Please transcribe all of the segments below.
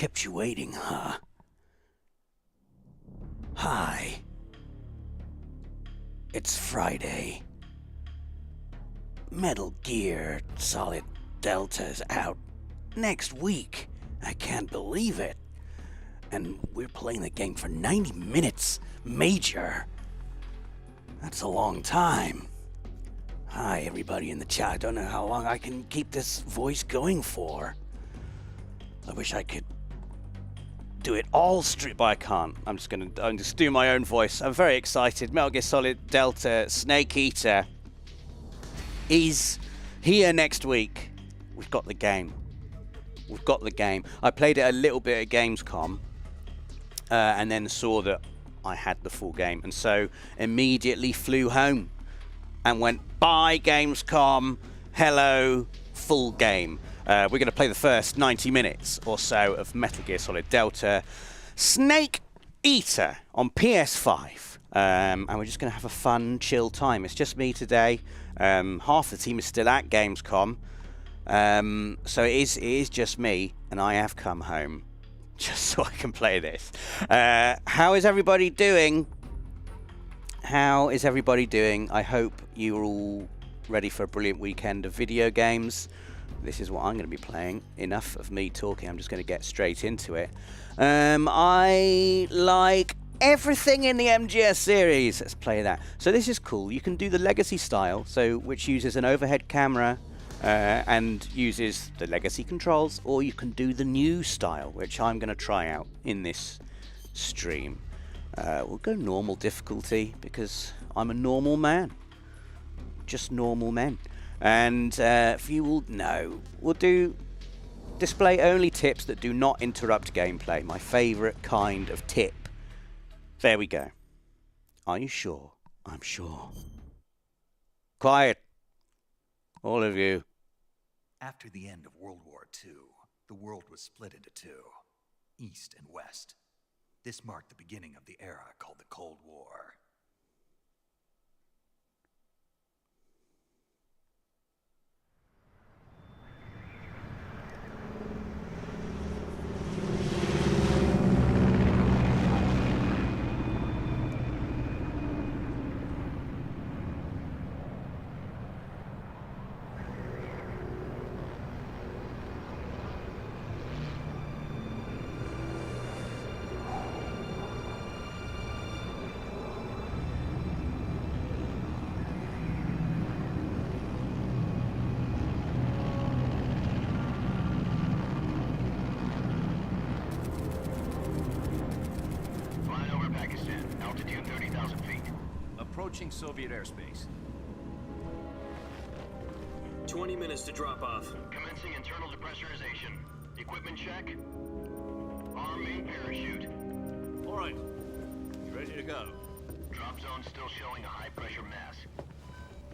Kept you waiting, huh? Hi. It's Friday. Metal Gear Solid Delta's out next week. I can't believe it. And we're playing the game for 90 minutes, Major. That's a long time. Hi, everybody in the chat. I don't know how long I can keep this voice going for. I wish I could do it all straight, but I can't. I'm just do my own voice. I'm very excited. Metal Gear Solid Delta Snake Eater is here next week. We've got the game. We've got the game. I played it a little bit at Gamescom, and then saw that I had the full game, and so immediately flew home and went, bye Gamescom, hello, full game. We're going to play the first 90 minutes or so of Metal Gear Solid Delta Snake Eater on PS5. And we're just going to have a fun, chill time. It's just me today. Half the team is still at Gamescom. So it is just me, and I have come home just so I can play this. How is everybody doing? How is everybody doing? I hope you're all ready for a brilliant weekend of video games. This is what I'm going to be playing. Enough of me talking. I'm just going to get straight into it. I like everything in the MGS series. Let's play that. So this is cool. You can do the legacy style, which uses an overhead camera and uses the legacy controls, or you can do the new style, which I'm going to try out in this stream. We'll go normal difficulty because I'm a normal man. Just normal men. And if you will know, we'll do display only tips that do not interrupt gameplay. My favourite kind of tip. There we go. Are you sure? I'm sure. Quiet. All of you. After the end of World War II, the world was split into two, East and West. This marked the beginning of the era called the Cold War. Approaching Soviet airspace. 20 minutes to drop off. Commencing internal depressurization. Equipment check. Arm main parachute. All right. You ready to go? Drop zone still showing a high pressure mass.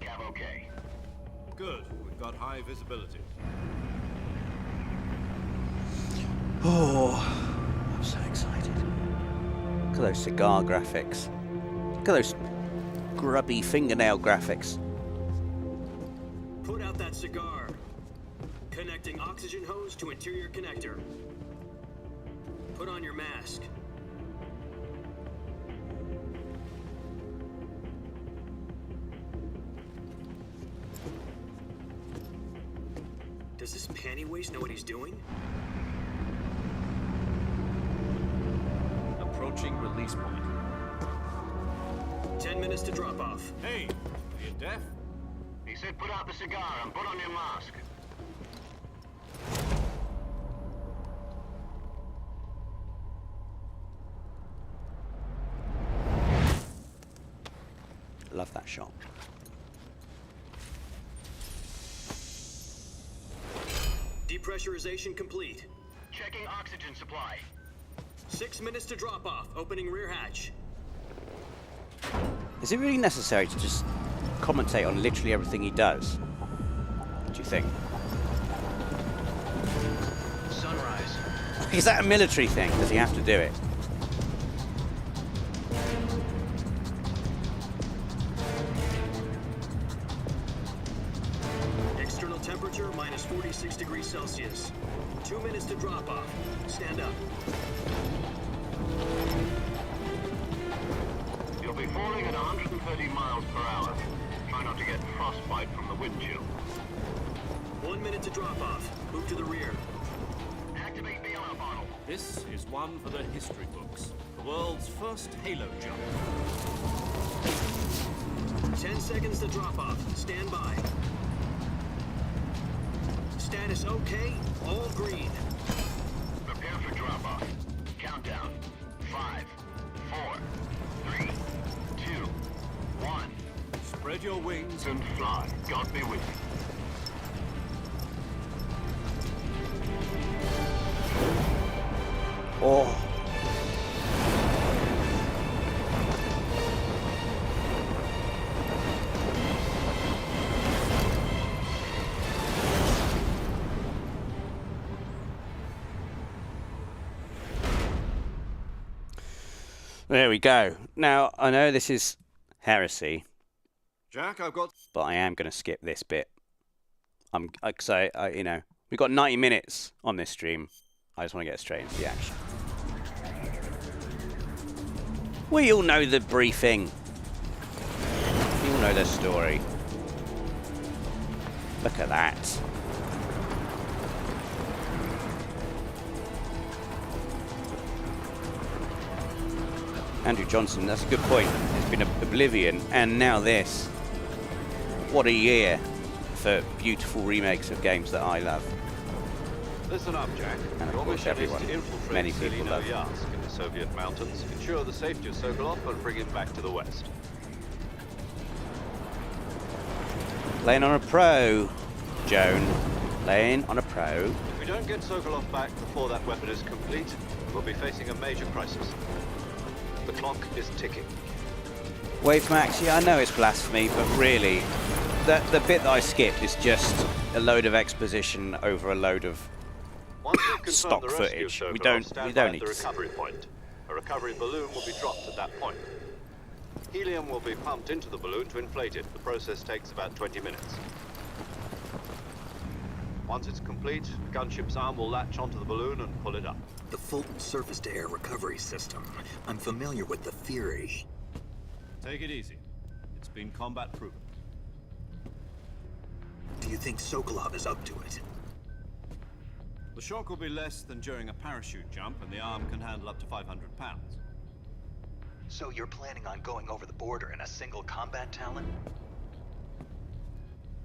Cav okay. Good. We've got high visibility. Oh, I'm so excited. Look at those cigar graphics. Look at those grubby fingernail graphics. Put out that cigar. Connecting oxygen hose to interior connector. Put on your mask. Does this panty waste know what he's doing? Approaching release point. 10 minutes to drop off. Hey, are you deaf? He said put out the cigar and put on your mask. Love that shot. Depressurization complete. Checking oxygen supply. 6 minutes to drop off. Opening rear hatch. Is it really necessary to just commentate on literally everything he does? Do you think? Sunrise. Is that a military thing? Does he have to do it? External temperature minus 46 degrees Celsius. 2 minutes to drop off. Stand up. You'll be falling at 130 miles per hour. Try not to get frostbite from the wind chill. 1 minute to drop off. Move to the rear. Activate the alarm bottle. This is one for the history books. The world's first halo jump. 10 seconds to drop off. Stand by. Status okay. All green. Prepare for drop-off. Countdown. 5, 4, 3, 2, 1. Spread your wings And fly. God be with you. Oh. There we go. Now, I know this is heresy, Jack, I've got... but I am going to skip this bit. You know, we've got 90 minutes on this stream. I just want to get straight into the action. We all know the briefing. We all know the story. Look at that. Andrew Johnson, that's a good point. It's been Oblivion, and now this. What a year for beautiful remakes of games that I love. Listen up, Jack. And of Your course mission everyone, is to infiltrate many people love. Zeleno-Yarsk in the Soviet mountains, ensure the safety of Sokolov, and bring him back to the West. Playing on a pro, Joan. Playing on a pro. If we don't get Sokolov back before that weapon is complete, we'll be facing a major crisis. The clock is ticking. Wavemax, yeah, I know it's blasphemy, but really, the bit that I skipped is just a load of exposition over a load of Once we've confirmed stock the rescue of footage. Sokolov, We don't stand by need at the to see. recovery point. A recovery balloon will be dropped at that point. Helium will be pumped into the balloon to inflate it. The process takes about 20 minutes. Once it's complete, the gunship's arm will latch onto the balloon and pull it up. The Fulton surface-to-air recovery system. I'm familiar with the theory. Take it easy. It's been combat proven. Do you think Sokolov is up to it? The shock will be less than during a parachute jump, and the arm can handle up to 500 pounds. So you're planning on going over the border in a single combat Talon?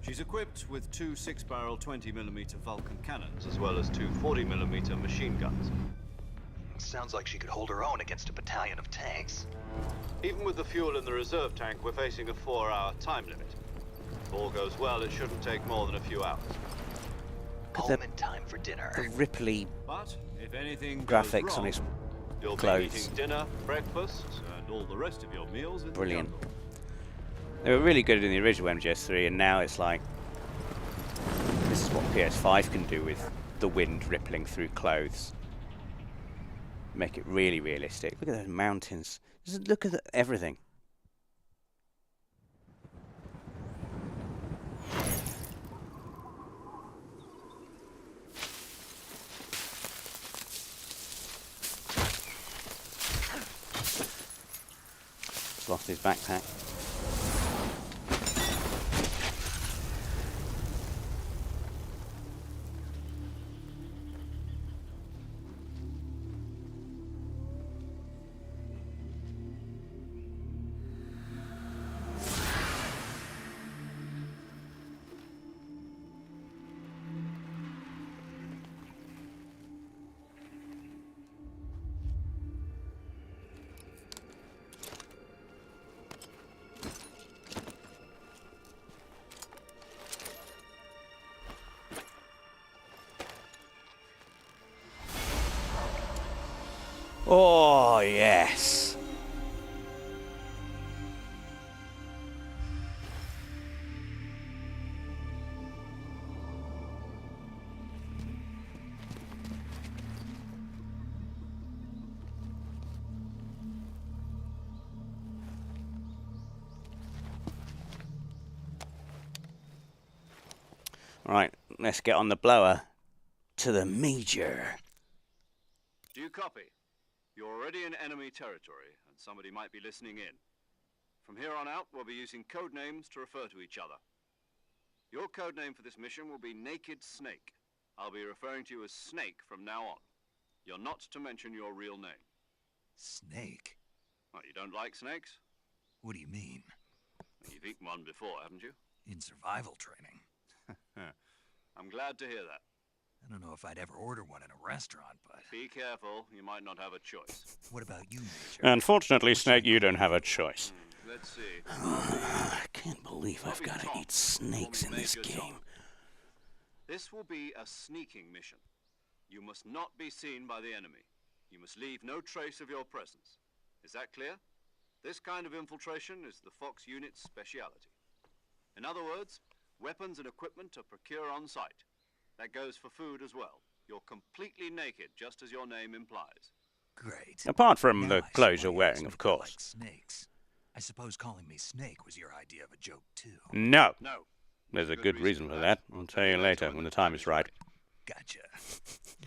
She's equipped with two 6-barrel 20mm Vulcan cannons. As well as two 40mm machine guns. Sounds like she could hold her own against a battalion of tanks. Even with the fuel in the reserve tank, we're facing a 4-hour time limit. If all goes well, it shouldn't take more than a few hours. Home in time for dinner. The Ripley But if anything graphics goes on wrong, his you'll clothes. be eating dinner, breakfast, and all the rest of your meals in Brilliant. the jungle. They were really good in the original MGS3, and now it's like, this is what PS5 can do with the wind rippling through clothes. Make it really realistic. Look at those mountains. Just look at everything. He's lost his backpack. Oh, yes. Right, let's get on the blower. to the Major. Do you copy? You're already in enemy territory, and somebody might be listening in. From here on out, we'll be using code names to refer to each other. Your code name for this mission will be Naked Snake. I'll be referring to you as Snake from now on. You're not to mention your real name. Snake? Well, you don't like snakes? What do you mean? You've eaten one before, haven't you? In survival training? I'm glad to hear that. I don't know if I'd ever order one in a restaurant, but... Be careful, you might not have a choice. What about you, Major? Unfortunately, Snake, you don't have a choice. Let's see. I can't believe I've got to eat snakes in this game. This will be a sneaking mission. You must not be seen by the enemy. You must leave no trace of your presence. Is that clear? This kind of infiltration is the Fox unit's speciality. In other words, weapons and equipment are procured on site. That goes for food as well. You're completely naked, just as your name implies. Great. Apart from Now the I see clothes why you're you wearing, asked of me to course. like snakes. I suppose calling me Snake was your idea of a joke, too. No. No. There's a good reason for that. I'll tell you later, when the time is right. Gotcha.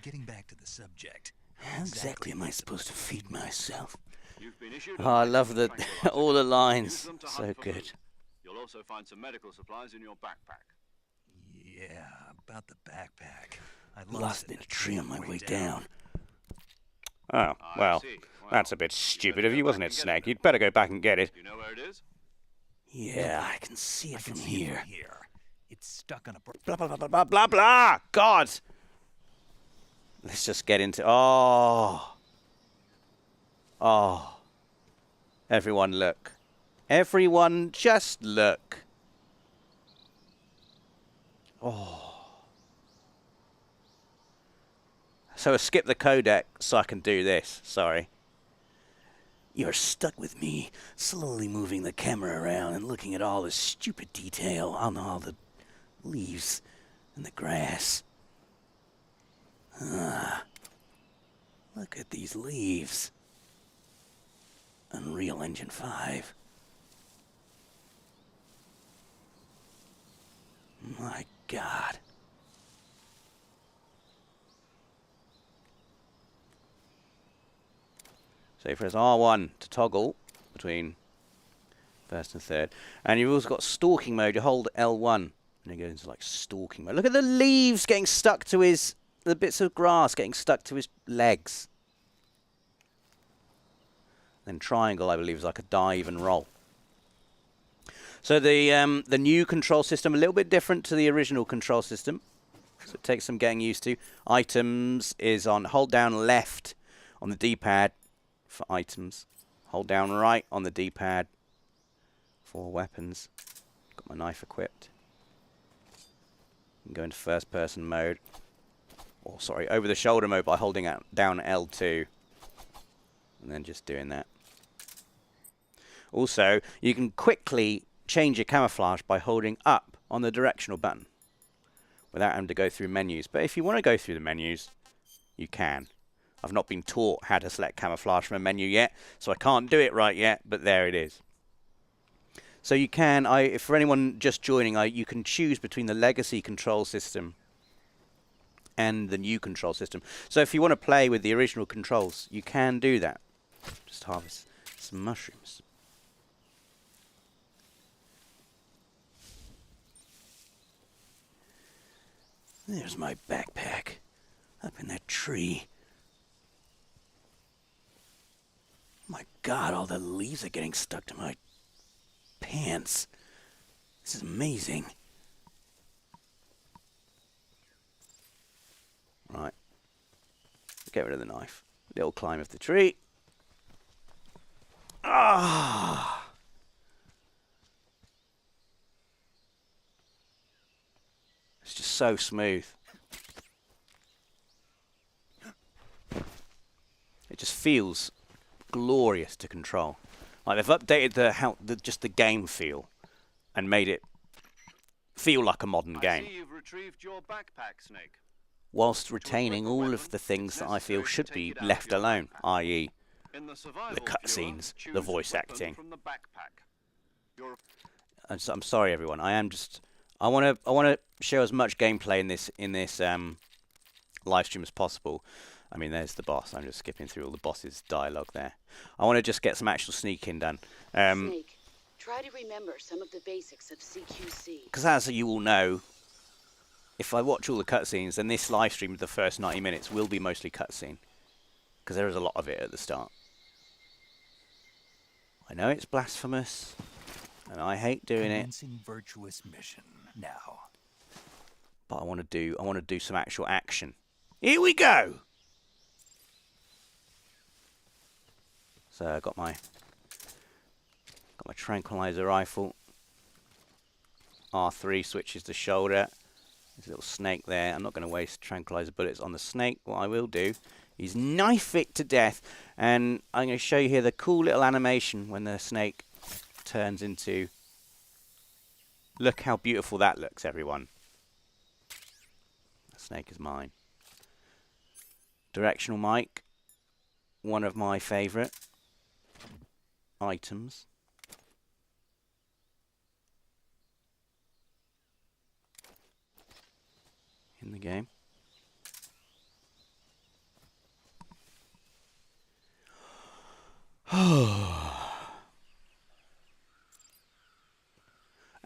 Getting back to the subject. How exactly am I supposed to feed myself? You've been issued Oh, I love the all the lines. Use them to So hunt for good. food. You'll also find some medical supplies in your backpack. Yeah, about the backpack. I Lost in a tree on my way down. Oh, I well, see. that's a bit stupid of you, wasn't it, Snake? You'd better go back and get it. Do you know where it is? Yeah, I can see it from here. It's stuck on a... Blah, blah, blah, blah, blah, blah, blah! God! Let's just get into... Oh! Oh. Everyone look. Everyone just look. Oh. So skip the codec so I can do this. Sorry. You're stuck with me, slowly moving the camera around and looking at all the stupid detail on all the leaves and the grass. Look at these leaves. Unreal Engine 5. My God. So you press R1 to toggle between first and third. And you've also got stalking mode. You hold L1 and it goes into like stalking mode. Look at the leaves getting stuck to his... The bits of grass getting stuck to his legs. Then triangle, I believe, is like a dive and roll. So the new control system, a little bit different to the original control system. So it takes some getting used to. Items is on hold down left on the D-pad for items. Hold down right on the D-pad for weapons. Got my knife equipped. Go into first person mode. Or sorry, over the shoulder mode by holding down L2. And then just doing that. Also, you can quickly change your camouflage by holding up on the directional button without having to go through menus. But if you want to go through the menus, you can. I've not been taught how to select camouflage from a menu yet, so I can't do it right yet, but there it is. So you can, for anyone just joining, you can choose between the legacy control system and the new control system. So if you want to play with the original controls, you can do that. Just harvest some mushrooms. There's my backpack. Up in that tree. My God, all the leaves are getting stuck to my pants. This is amazing. Right. Get rid of the knife. Little climb of the tree. Ah! It's just so smooth. It just feels glorious to control. Like they've updated just the game feel and made it feel like a modern I game, see you've retrieved your backpack, Snake. whilst retaining all of the things that I feel should be left alone, i.e. In the survival the cutscenes, viewer, the choose voice weapon acting. from the backpack. Your I'm sorry, everyone. I want to show as much gameplay in this live stream as possible. I mean, there's the boss. I'm just skipping through all the boss's dialogue there. I want to just get some actual sneaking done. Snake, try to remember some of the basics of CQC. Because as you all know, if I watch all the cutscenes, then this live stream, the first 90 minutes, will be mostly cutscene. Because there is a lot of it at the start. I know it's blasphemous, and I hate doing it. Commencing virtuous mission now. But I want to do some actual action. Here we go. So I got my tranquilizer rifle. R3 switches to shoulder. There's a little snake there. I'm not going to waste tranquilizer bullets on the snake. What I will do is knife it to death, and I'm going to show you here the cool little animation when the snake turns into. Look how beautiful that looks, everyone. The snake is mine. Directional mic, one of my favourite items. In the game.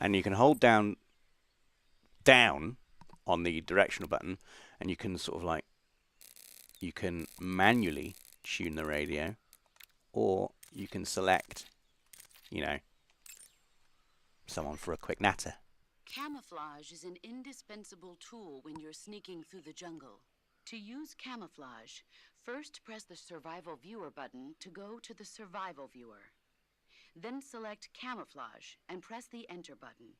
And you can hold down on the directional button, and you can sort of like, you can manually tune the radio, or you can select, you know, someone for a quick natter. Camouflage is an indispensable tool when you're sneaking through the jungle. To use camouflage, first press the Survival Viewer button to go to the Survival Viewer. Then select Camouflage and press the Enter button.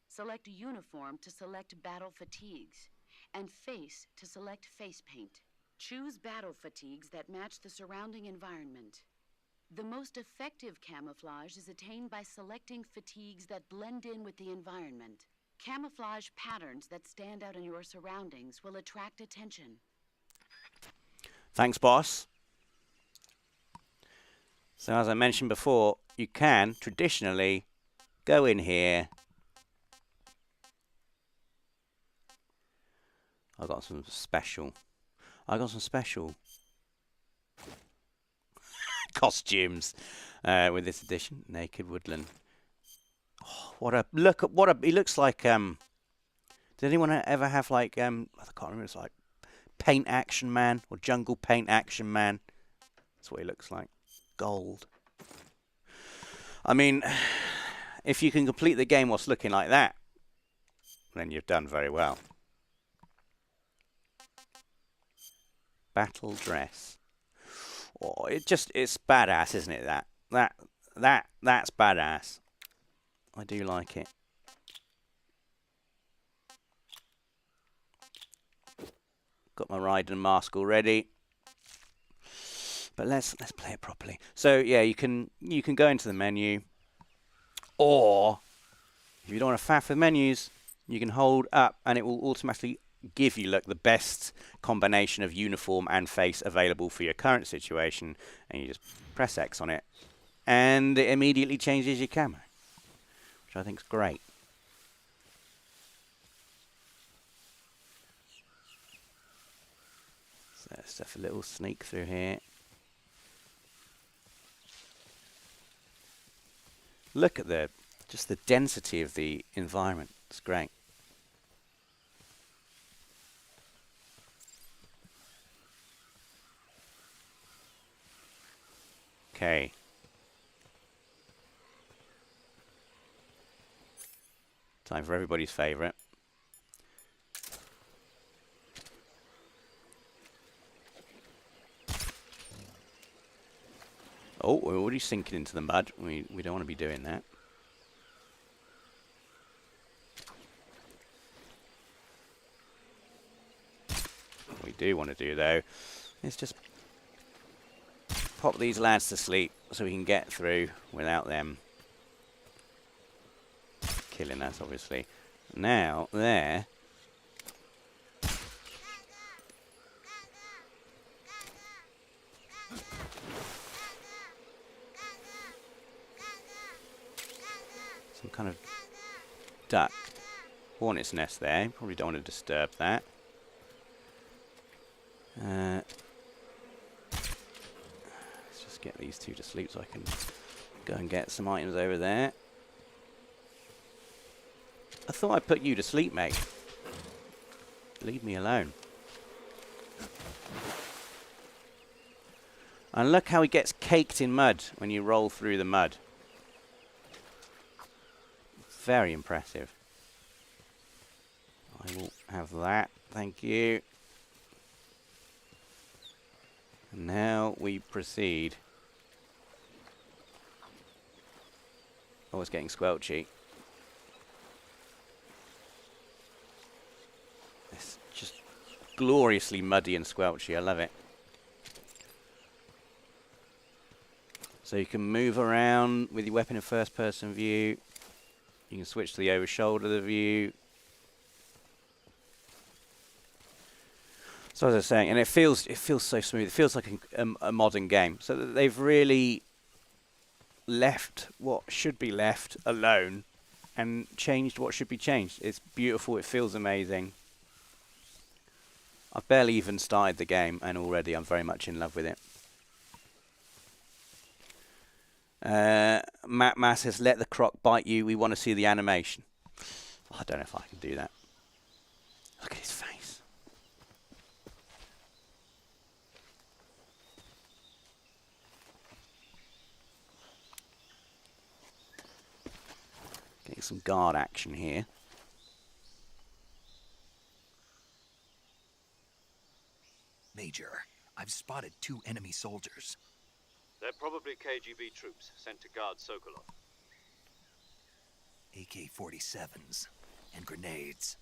Select Uniform to select Battle Fatigues, and Face to select Face Paint. Choose battle fatigues that match the surrounding environment. The most effective camouflage is attained by selecting fatigues that blend in with the environment. Camouflage patterns that stand out in your surroundings will attract attention. Thanks, boss. So as I mentioned before, you can traditionally go in here. I got some special costumes with this edition. Naked Woodland. Oh, he looks like did anyone ever have like I can't remember, it's like Paint Action Man or Jungle Paint Action Man. That's what he looks like. Gold. I mean, if you can complete the game whilst looking like that, then you've done very well. Battle dress. Oh, it's badass, isn't it? That's badass. I do like it. Got my Raiden mask already. But let's play it properly. So yeah, you can go into the menu, or if you don't want to faff with menus, you can hold up and it will automatically give you the best combination of uniform and face available for your current situation, and you just press X on it and it immediately changes your camo, which I think is great. So let's have a little sneak through here. Look at just the density of the environment. It's great. Okay. Time for everybody's favorite. Oh, we're already sinking into the mud. We don't want to be doing that. What we do want to do, though, is just pop these lads to sleep so we can get through without them killing us, obviously. Now, there. Some kind of duck. Hornet's nest there. Probably don't want to disturb that. Let's get these two to sleep so I can go and get some items over there. I thought I'd put you to sleep, mate. Leave me alone. And look how he gets caked in mud when you roll through the mud. Very impressive. I will have that. Thank you. And now we proceed. Oh, it's getting squelchy. It's just gloriously muddy and squelchy. I love it. So you can move around with your weapon in first-person view. You can switch to the over-shoulder view. So as I was saying, and it feels so smooth. It feels like a modern game. So that they've really left what should be left alone and changed what should be changed. It's beautiful. It feels amazing. I've barely even started the game, and already I'm very much in love with it. Matt Mass says, let the croc bite you. We want to see the animation. Oh, I don't know if I can do that. Look at his face. Getting some guard action here. Major, I've spotted 2 enemy soldiers. They're probably KGB troops sent to guard Sokolov. AK-47s and grenades.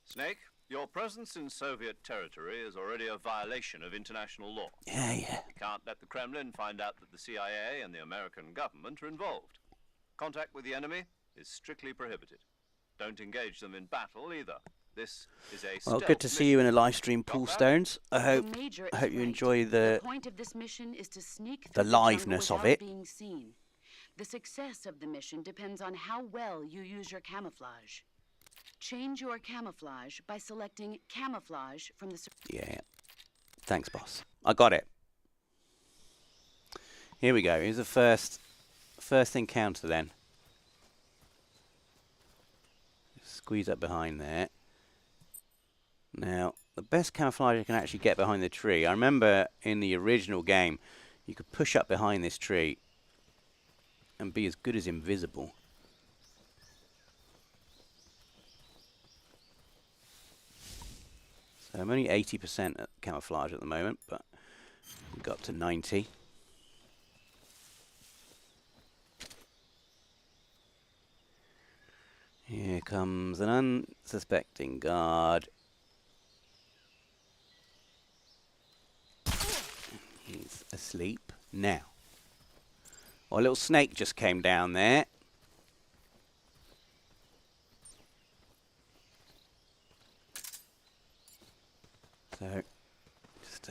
Snake, your presence in Soviet territory is already a violation of international law. Yeah. You can't let the Kremlin find out that the CIA and the American government are involved. Contact with the enemy is strictly prohibited. Don't engage them in battle either. This is a Well, good to see you in a live stream, Paul Stones. I hope you enjoy the point of this mission is to sneak the through liveness jungle of it. without being seen. The success of the mission depends on how well you use your camouflage. Change your camouflage by selecting camouflage from the... Yeah. Thanks, boss. I got it. Here we go. Here's the first encounter then. Squeeze up behind there. Now, the best camouflage you can actually get behind the tree. I remember in the original game, you could push up behind this tree and be as good as invisible. So I'm only 80% at camouflage at the moment, but we got up to 90. Here comes an unsuspecting guard. He's asleep now. Oh, a little snake just came down there. So, just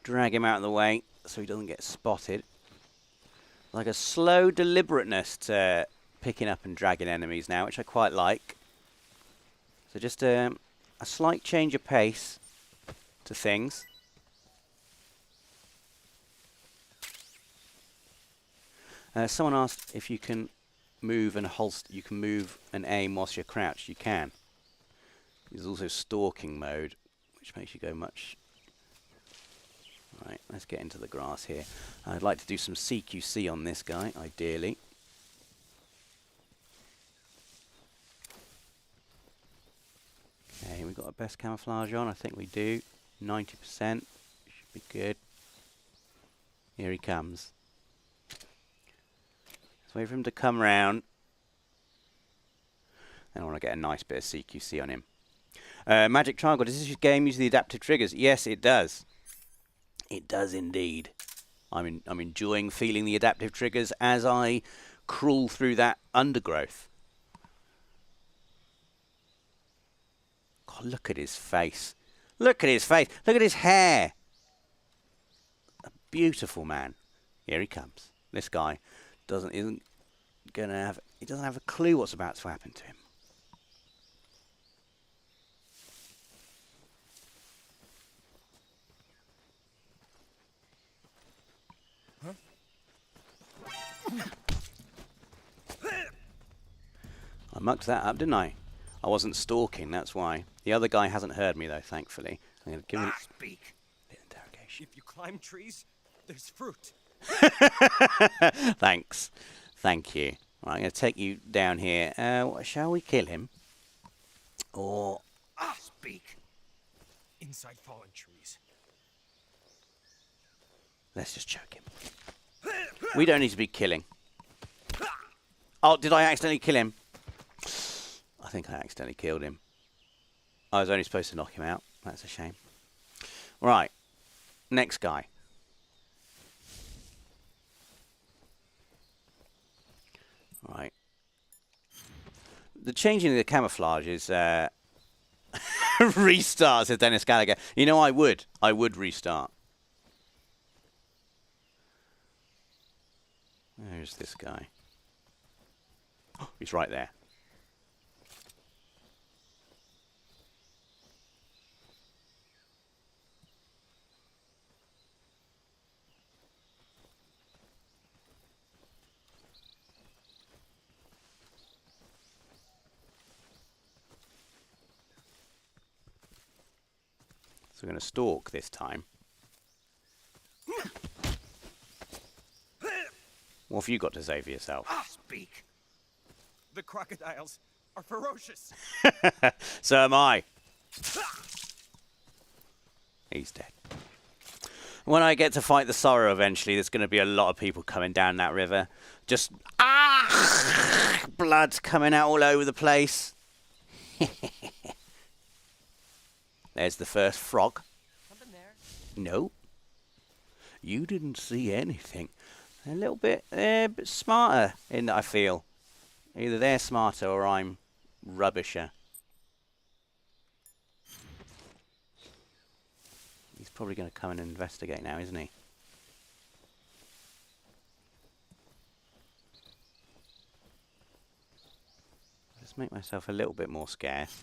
drag him out of the way so he doesn't get spotted. Like a slow deliberateness to picking up and dragging enemies now, which I quite like. So just a slight change of pace to things. Someone asked if you can move and holster. You can move and aim whilst you're crouched. You can. There's also stalking mode, which makes you go much. Right, let's get into the grass here. I'd like to do some CQC on this guy, ideally. Okay, we've got our best camouflage on. I think we do. 90%. Should be good. Here he comes. Let's wait for him to come round. And I want to get a nice bit of CQC on him. Magic Triangle, does this game use the adaptive triggers? Yes, it does. It does indeed. I'm enjoying feeling the adaptive triggers as I crawl through that undergrowth. God, look at his face. Look at his face. Look at his hair. A beautiful man. Here he comes. This guy he doesn't have a clue what's about to happen to him. mucked that up, didn't I? I wasn't stalking, that's why. The other guy hasn't heard me, though, thankfully. I'm going to give him Speak. a bit of interrogation. If you climb trees, there's fruit. Thanks. Thank you. Right, I'm going to take you down here. Shall we kill him? Or... Speak. Inside fallen trees. let's just choke him. We don't need to be killing. Oh, did I accidentally kill him? I think I accidentally killed him. I was only supposed to knock him out. That's a shame. Right. Next guy. Right. The changing of the camouflage is restart, says Dennis Gallagher. You know, I would restart. Where's this guy? Oh, he's right there. So we're going to stalk this time. What have you got to say for yourself? Speak. The crocodiles are ferocious. So am I. He's dead. When I get to fight the Sorrow eventually, there's going to be a lot of people coming down that river. Just, blood's coming out all over the place. There's the first frog. Something there. No. You didn't see anything. A little bit smarter in that, I feel. Either they're smarter or I'm rubbisher. He's probably going to come and investigate now, isn't he? Just make myself a little bit more scarce.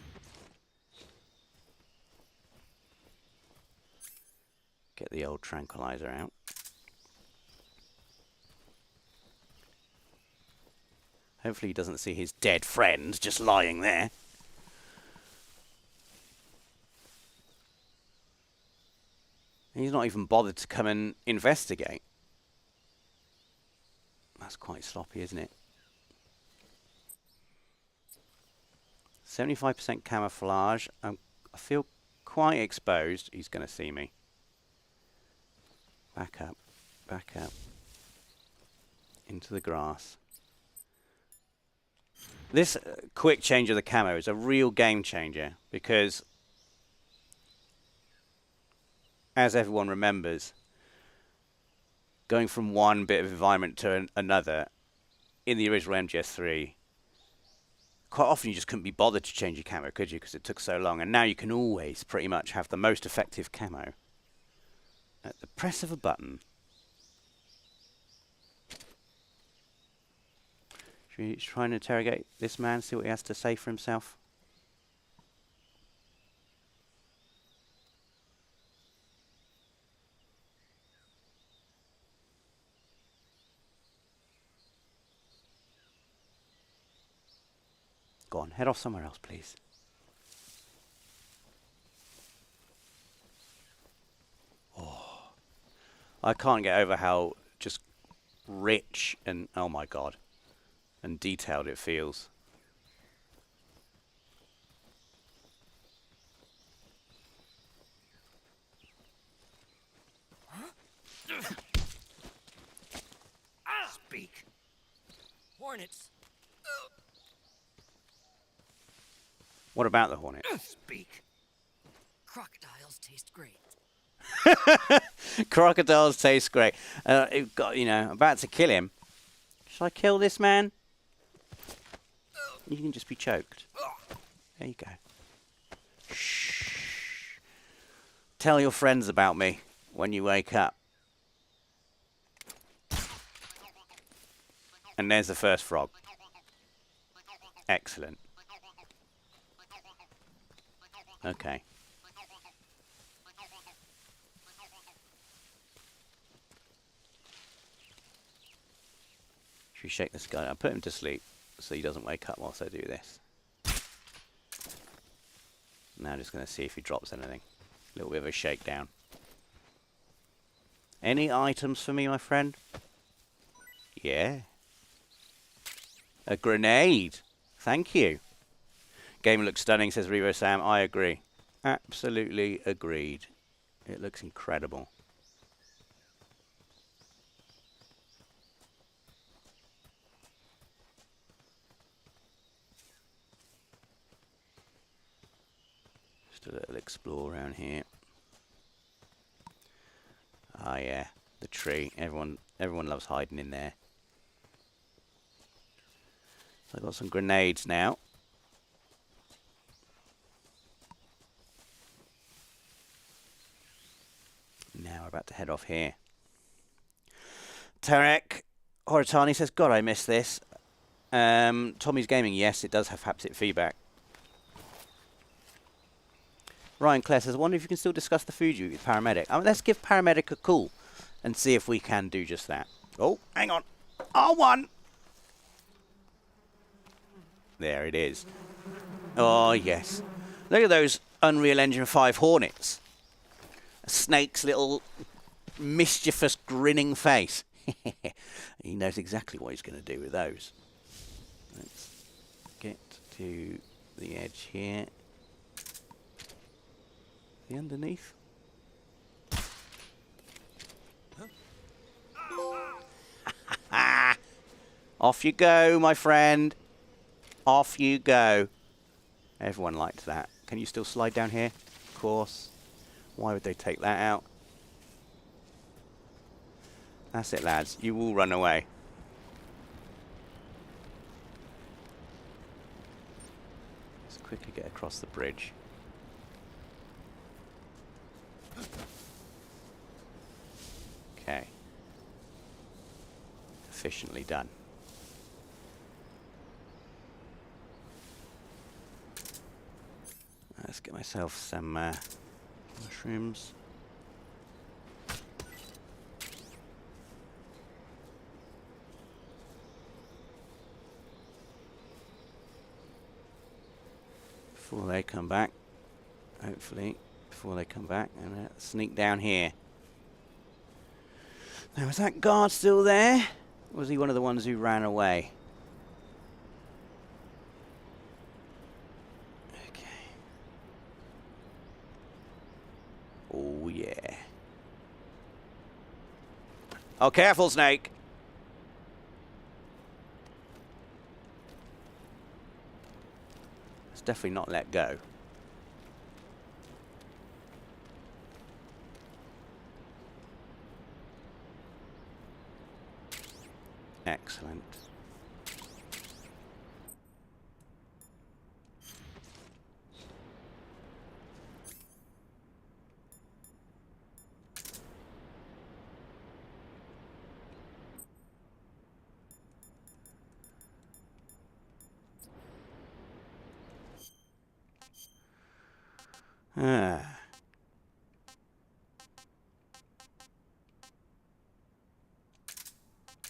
Get the old tranquilizer out. Hopefully he doesn't see his dead friend just lying there. He's not even bothered to come and investigate. That's quite sloppy, isn't it? 75% camouflage. I feel quite exposed. He's going to see me. Back up. Back up. Into the grass. This quick change of the camo is a real game changer because, as everyone remembers, going from one bit of environment to another in the original MGS3, quite often you just couldn't be bothered to change your camo, could you? Because it took so long. And now you can always pretty much have the most effective camo at the press of a button. Should we try and interrogate this man, see what he has to say for himself? Go on, head off somewhere else, please. Oh, I can't get over how just rich and, oh my god, and detailed it feels. Speak. Hornets. What about the hornet? Speak. Crocodiles taste great. Crocodiles taste great. It got, you know, about to kill him. Should I kill this man? You can just be choked. There you go. Shh. Tell your friends about me when you wake up. And there's the first frog. Excellent. Okay. Should we shake this guy? I'll put him to sleep. so he doesn't wake up whilst I do this. Now I'm just going to see if he drops anything. A little bit of a shakedown. Any items for me, my friend? Yeah. A grenade. Thank you. Game looks stunning, says Revo Sam. I agree. Absolutely agreed. It looks incredible. Just a little explore around here. Ah, yeah, the tree. Everyone loves hiding in there. So I've got some grenades now. Now we're about to head off here. Tarek Horitani says, God, I missed this. Tommy's Gaming, yes, it does have haptic feedback. Ryan Clare says, I wonder if you can still discuss the food you eat with Paramedic. Let's give Paramedic a call and see if we can do just that. Oh, hang on. R1! There it is. Oh, yes. Look at those Unreal Engine 5 Hornets. A snake's little mischievous grinning face. He knows exactly what he's going to do with those. Let's get to the edge here. The underneath. Off you go, my friend. Off you go. Everyone liked that. Can you still slide down here? Of course. Why would they take that out? That's it, lads. You will run away. Let's quickly get across the bridge. Okay. Efficiently done. Let's get myself some mushrooms. Before they come back, hopefully, before they come back, and sneak down here. Now, is that guard still there? Or was he one of the ones who ran away? Okay. Oh, yeah. Oh, careful, Snake. Let's definitely not let go. Excellent.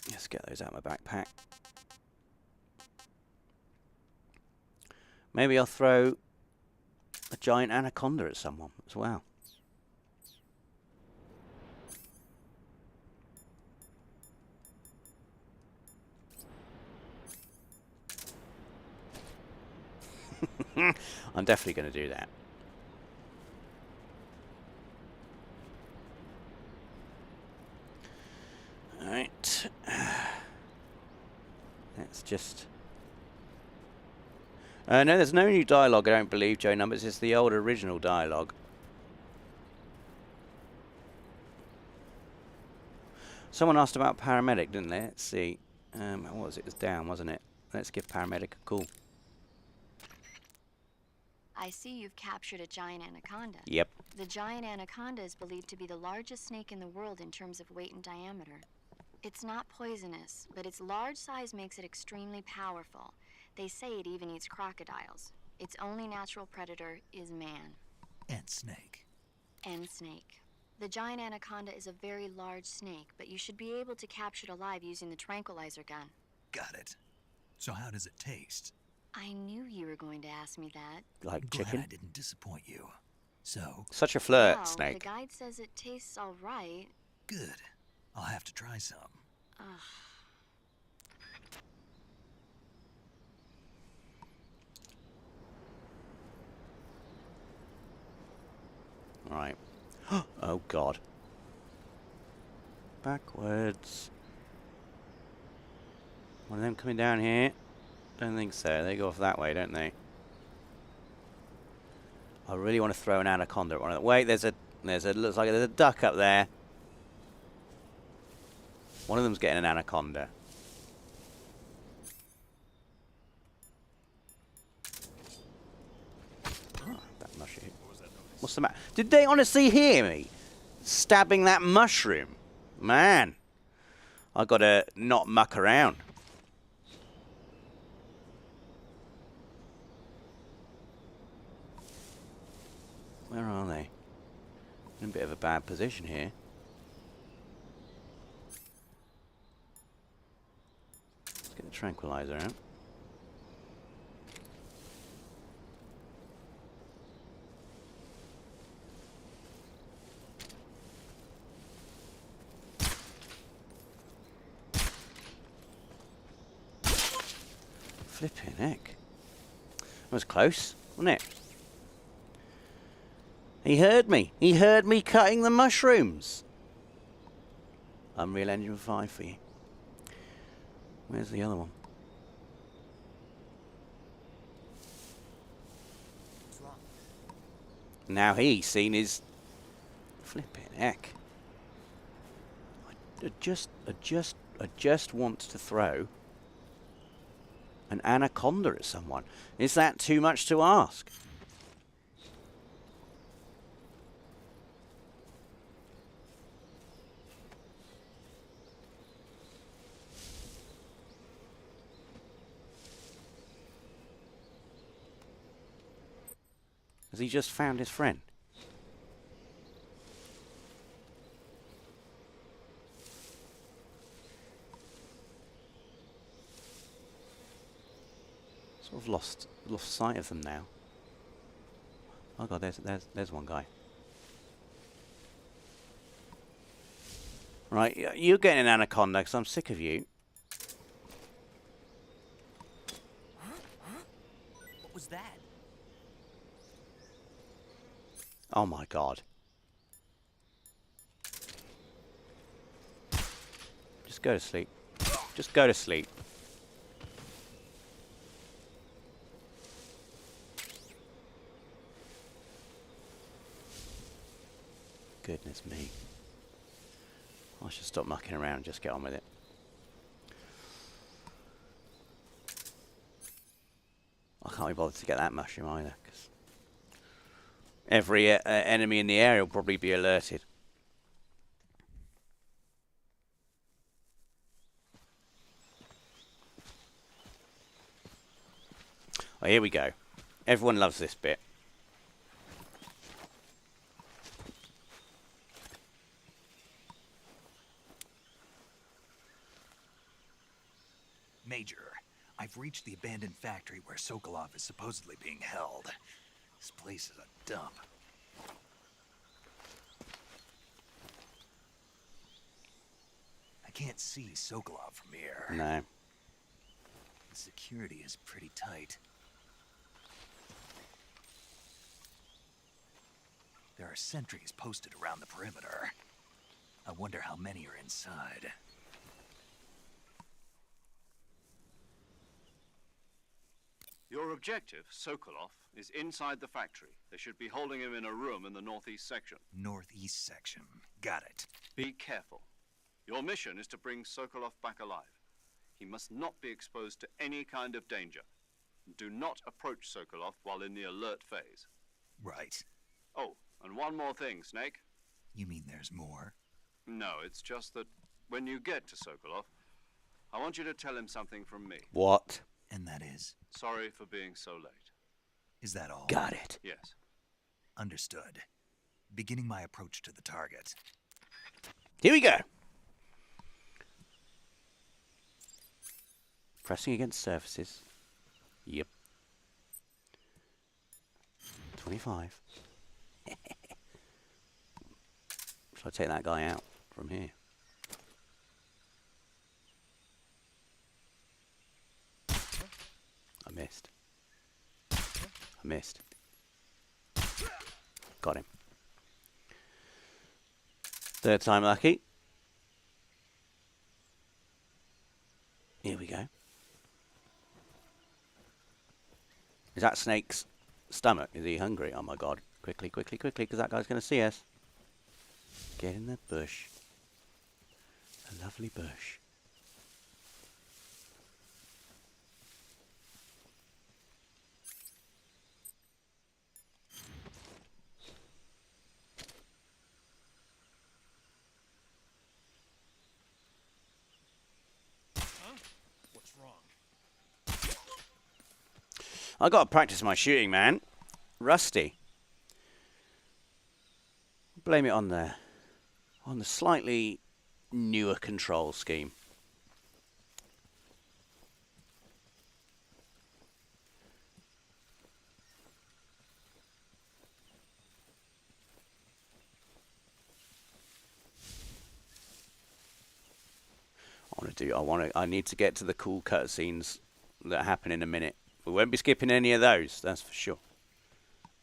Let's get those out of my backpack. Maybe I'll throw a giant anaconda at someone as well. I'm definitely going to do that. Alright. Let's just... no, there's no new dialogue, I don't believe, Joe Numbers. It's the old original dialogue. Someone asked about Paramedic, didn't they? Let's see. What was it? It was down, wasn't it? Let's give Paramedic a call. I see you've captured a giant anaconda. Yep. The giant anaconda is believed to be the largest snake in the world in terms of weight and diameter. It's not poisonous, but its large size makes it extremely powerful. They say it even eats crocodiles. Its only natural predator is man. And snake. And snake. The giant anaconda is a very large snake, but you should be able to capture it alive using the tranquilizer gun. Got it. So how does it taste? I knew you were going to ask me that. Like I'm glad chicken? I didn't disappoint you. So, Such a flirt, Well, Snake. the guide says it tastes all right. good. I'll have to try some. Ugh. Right. Oh, God. Backwards. One of them coming down here? Don't think so. They go off that way, don't they? I really want to throw an anaconda at one of them. Wait, looks like there's a duck up there. One of them's getting an anaconda. Oh, that mushroom. What's the matter? Did they honestly hear me stabbing that mushroom? Man, I gotta not muck around. Where are they? In a bit of a bad position here. Let's get the tranquilizer out. Flipping heck. That was close, wasn't it? He heard me. He heard me cutting the mushrooms. Unreal Engine 5 for you. Where's the other one? What's wrong? Now he's seen his flipping heck. I just want to throw an anaconda at someone. Is that too much to ask? Has he just found his friend? Sort of lost sight of them now. Oh God, there's one guy. Right, you're getting an anaconda because I'm sick of you. What was that? Oh my God. Just go to sleep. Just go to sleep. Goodness me. I should stop mucking around and just get on with it. I can't be bothered to get that mushroom either, because every enemy in the area will probably be alerted. Oh, here we go. Everyone loves this bit. Major, I've reached the abandoned factory where Sokolov is supposedly being held. This place is a dump. I can't see Sokolov from here. No. The security is pretty tight. There are sentries posted around the perimeter. I wonder how many are inside. Your objective, Sokolov, is inside the factory. They should be holding him in a room in the northeast section. Northeast section. Got it. Be careful. Your mission is to bring Sokolov back alive. He must not be exposed to any kind of danger. Do not approach Sokolov while in the alert phase. Right. Oh, and one more thing, Snake. You mean there's more? No, it's just that when you get to Sokolov, I want you to tell him something from me. What? And that is? Sorry for being so late. Is that all? Got it. Yes. Understood. Beginning my approach to the target. Here we go. Pressing against surfaces. Yep. 25. Shall I take that guy out from here? I missed. I missed. Got him. Third time lucky. Here we go. Is that Snake's stomach? Is he hungry? Oh my god. Quickly, quickly, quickly, because that guy's going to see us. Get in the bush. A lovely bush. What's wrong? I got to practice my shooting, man. Rusty. Blame it on the slightly newer control scheme. I need to get to the cool cutscenes that happen in a minute. We won't be skipping any of those, that's for sure.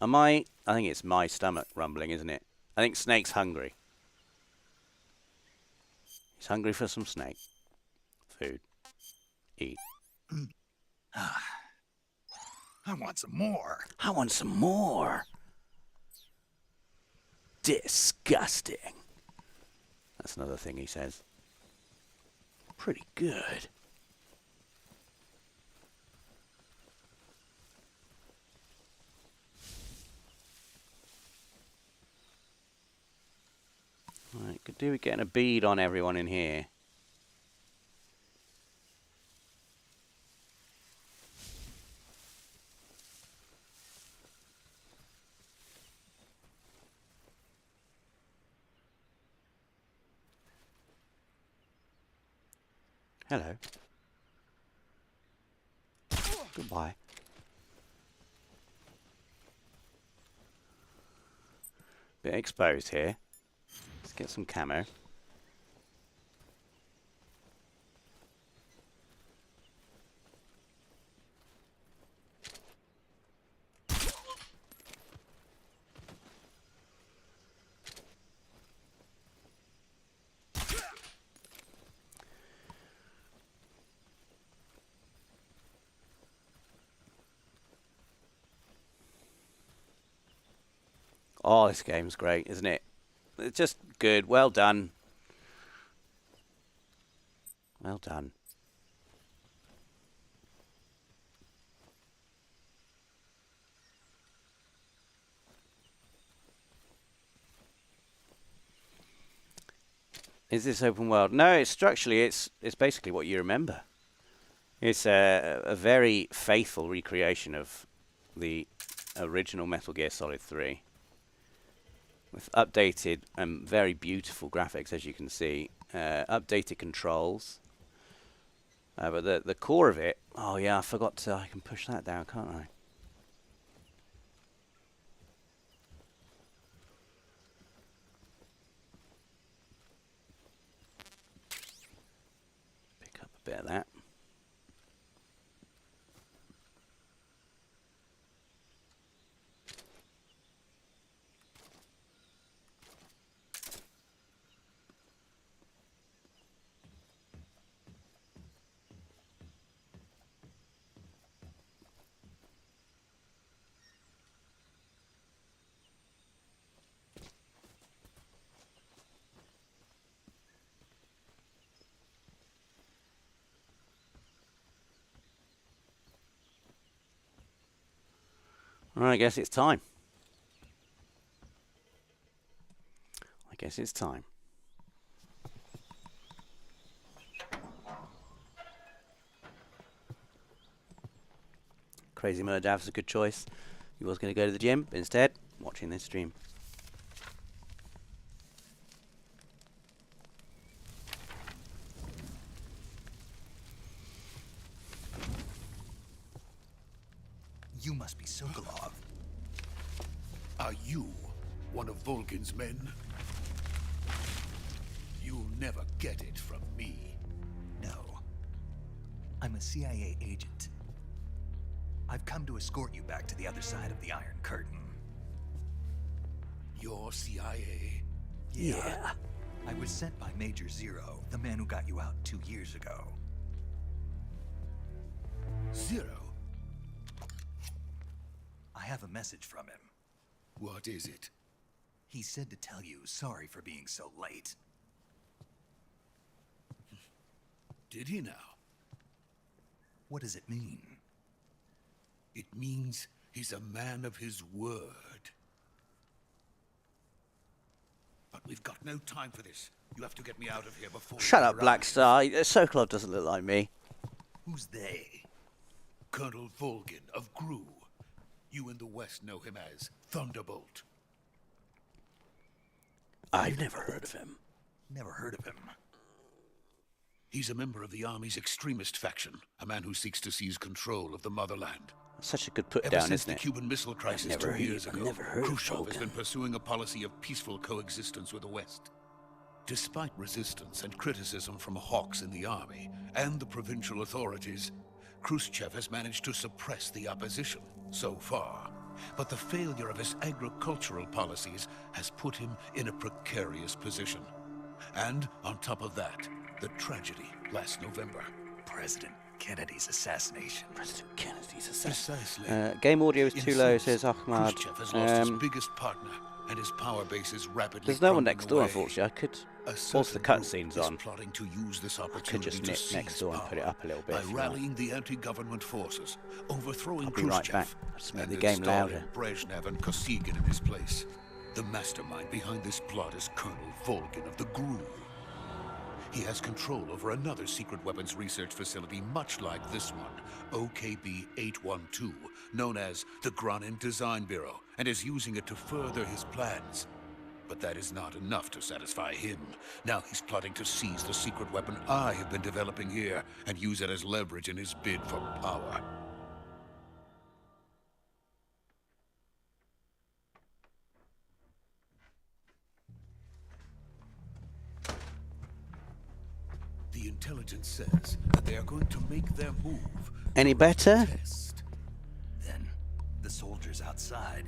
I think it's my stomach rumbling, isn't it? I think Snake's hungry. He's hungry for some snake. Food. Eat. I want some more. I want some more. Disgusting. That's another thing he says. Pretty good. Right, could do with getting a bead on everyone in here. Hello. Goodbye. Bit exposed here. Let's get some camo. Oh, this game's great, isn't it? It's just good. Well done. Well done. Is this open world? No, it's structurally, it's basically what you remember. It's a very faithful recreation of the original Metal Gear Solid 3. With updated and very beautiful graphics, as you can see. Updated controls. But the core of it... Oh yeah, I forgot to... I can push that down, can't I? Pick up a bit of that. Alright, I guess it's time. I guess it's time. Crazy Murdav's a good choice. He was going to go to the gym, but instead, watching this stream. You must be Sokolov. Are you one of Volgin's men? You'll never get it from me. No. I'm a CIA agent. I've come to escort you back to the other side of the Iron Curtain. You're CIA? Yeah. I was sent by Major Zero, the man who got you out 2 years ago. Zero? I have a message from him. What is it? He said to tell you sorry for being so late. Did he now? What does it mean? It means he's a man of his word. But we've got no time for this. You have to get me out of here before... Shut up, Black Star. Sokolov doesn't look like me. Who's they? Colonel Volgin of Gru. You in the West know him as Thunderbolt. I've never heard of him. Never heard of him. He's a member of the Army's extremist faction, a man who seeks to seize control of the motherland. Such a good put Ever down, since isn't the it? Cuban Missile Crisis never 2 heard- years I've ago, never heard of Khrushchev has Volgin. been pursuing a policy of peaceful coexistence with the West. Despite resistance and criticism from hawks in the army and the provincial authorities, Khrushchev has managed to suppress the opposition so far. But the failure of his agricultural policies has put him in a precarious position. And on top of that, the tragedy last November. President Kennedy's assassination. President Kennedy's assassin. Precisely. Game audio is In too low, essence, says Ahmad. Khrushchev has lost his biggest partner, and his power base is rapidly There's no one crumbling next door, away. unfortunately. I could A pause the certain cutscenes group is on. plotting to use this I could opportunity just to nip seize next door and put it power up a little bit. by if you want. rallying the anti-government forces, overthrowing I'll be right Khrushchev, back. I'll just make and the game installing louder. Brezhnev and Kosygin in his place. The mastermind behind this plot is Colonel Volgin of the GRU. He has control over another secret weapons research facility much like this one, OKB-812, known as the Granin Design Bureau, and is using it to further his plans. But that is not enough to satisfy him. Now he's plotting to seize the secret weapon I have been developing here and use it as leverage in his bid for power. The intelligence says that they are going to make their move. Any better? Test. Then, the soldiers outside.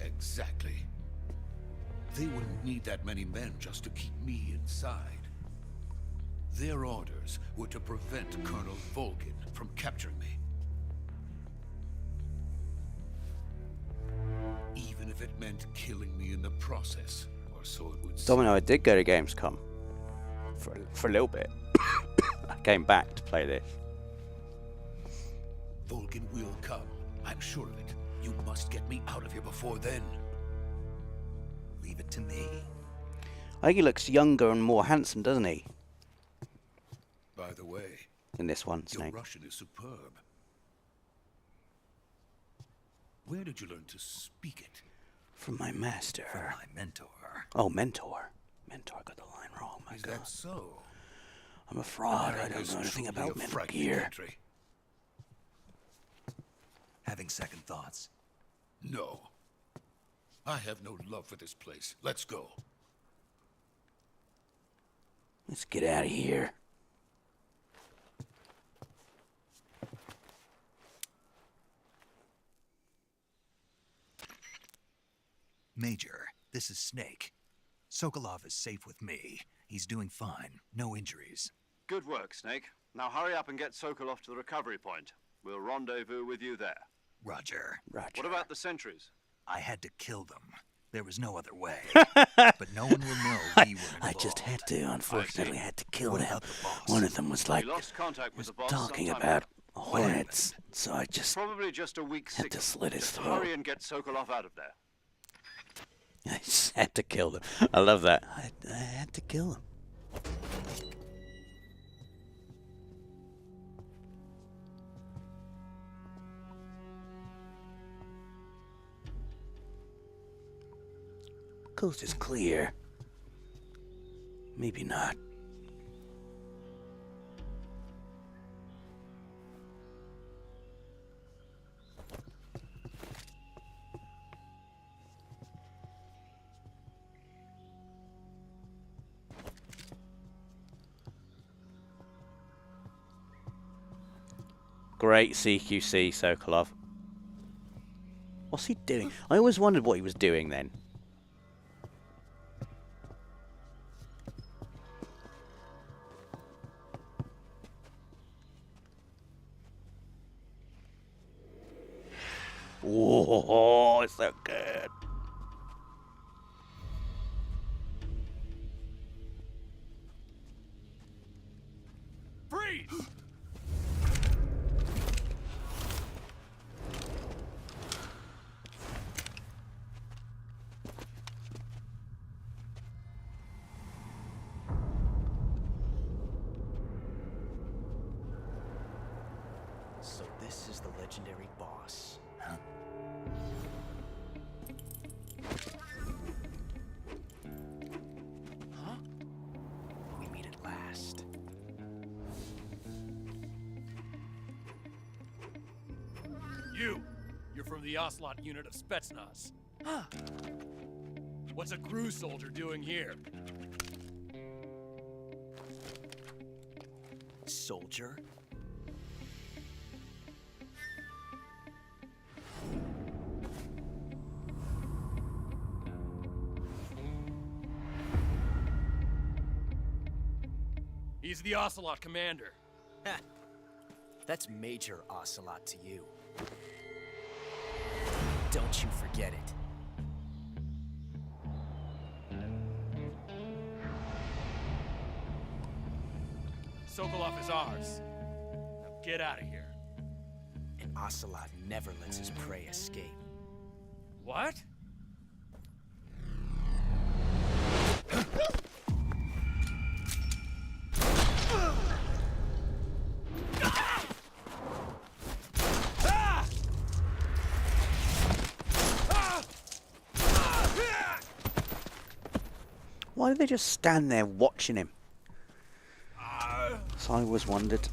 Exactly. They wouldn't need that many men just to keep me inside. Their orders were to prevent Colonel Volgin from capturing me. Even if it meant killing me in the process, or so it would seem. Domino, I did go to Gamescom for a little bit. I came back to play this. Volgin will come. I'm sure of it. You must get me out of here before then. Leave it to me. I think he looks younger and more handsome, doesn't he? By the way, In this one, your Snake. Russian is superb. Where did you learn to speak it? From my master. My mentor. Oh, mentor. Mentor, I got the line wrong, my Is God. that so? I'm a fraud. I That don't is know anything truly about a Metal frightening Gear. country. Having second thoughts. No. I have no love for this place. Let's go. Let's get out of here. Major, this is Snake. Sokolov is safe with me. He's doing fine. No injuries. Good work, Snake. Now hurry up and get Sokolov to the recovery point. We'll rendezvous with you there. Roger. Roger. What about the sentries? I had to kill them. There was no other way. But no one will know we were involved. I just had to, unfortunately, had to kill What them. about the boss? One of them was like, We lost contact with the boss talking sometime about ago. hornets. So I just Probably just a weak had to signal. slit his Just throat. hurry and get Sokolov out of there. I just had to kill them. I love that. I had to kill him. Coast is clear. Maybe not. Great CQC, Sokolov. What's he doing? I always wondered what he was doing then. Oh, it's so good. Freeze! So this is the legendary boss, huh? Huh? We meet at last. You're from the Ocelot unit of Spetsnaz. Huh. What's a crew soldier doing here? Soldier? He's the Ocelot commander. Ha! That's Major Ocelot to you. Don't you forget it. Sokolov is ours. Now get out of here. And Ocelot never lets his prey escape. What? Why do they just stand there watching him? So I always wondered.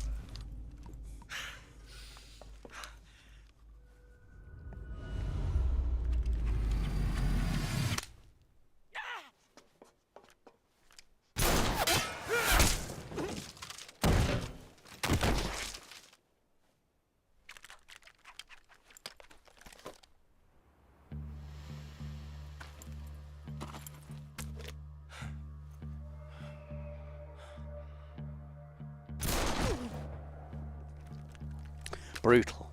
Brutal.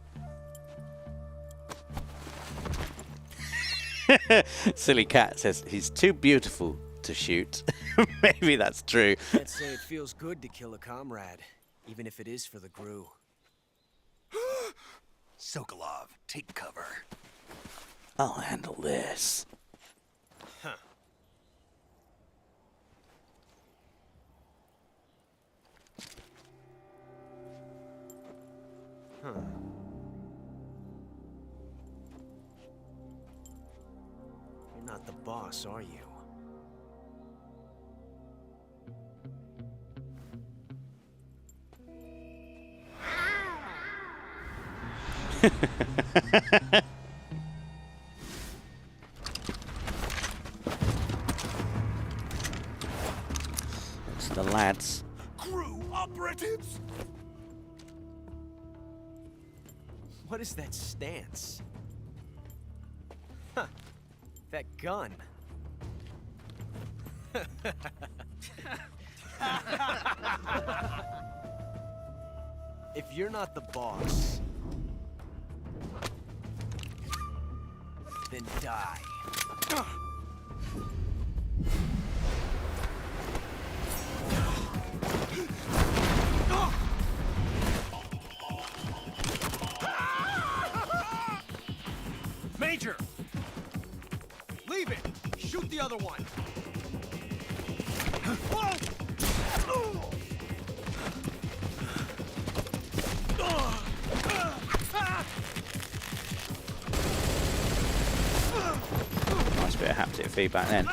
Silly Cat says he's too beautiful to shoot. Maybe that's true. I'd say it feels good to kill a comrade, even if it is for the GRU. Sokolov, take cover. I'll handle this. Huh. Huh. You're not the boss, are you? It's the lads. Crew operatives! What is that stance? Huh. That gun. If you're not the boss, then die. Major! Leave it! Shoot the other one! Nice bit of haptic feedback then.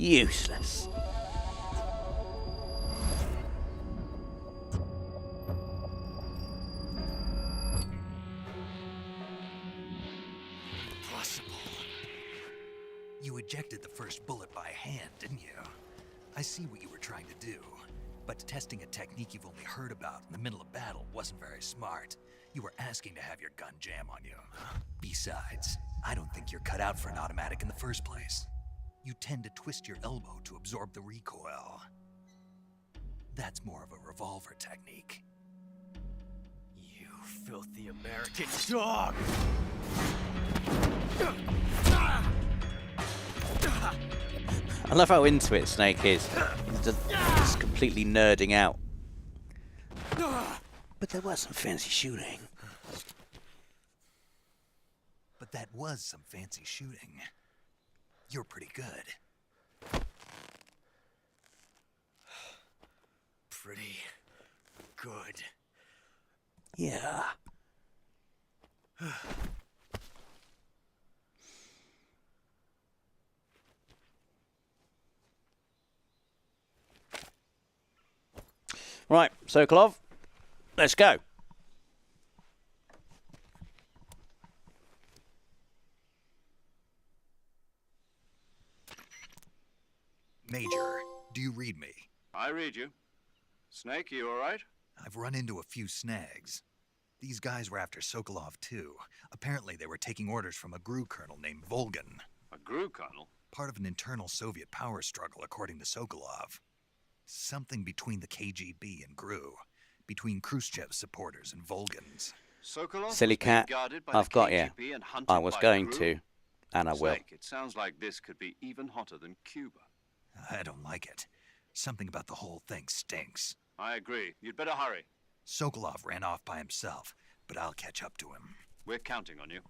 Useless. Impossible. You ejected the first bullet by hand, didn't you? I see what you were trying to do, but testing a technique you've only heard about in the middle of battle wasn't very smart. You were asking to have your gun jam on you. Besides, I don't think you're cut out for an automatic in the first place. You tend to twist your elbow to absorb the recoil. That's more of a revolver technique. You filthy American dog! I love how into it Snake is. He's just completely nerding out. But there was some fancy shooting. But that was some fancy shooting. You're pretty good. Pretty good. Yeah. Right, Sokolov, let's go. Major, do you read me? I read you. Snake, you all right? I've run into a few snags. These guys were after Sokolov, too. Apparently, they were taking orders from a GRU colonel named Volgan. A GRU colonel? Part of an internal Soviet power struggle, according to Sokolov. Something between the KGB and GRU. Between Khrushchev's supporters and Volgan's. Sokolov Silly cat, I've got you. I was going to, and I will. Snake, it sounds like this could be even hotter than Cuba. I don't like it. Something about the whole thing stinks. I agree. You'd better hurry. Sokolov ran off by himself, but I'll catch up to him. We're counting on you.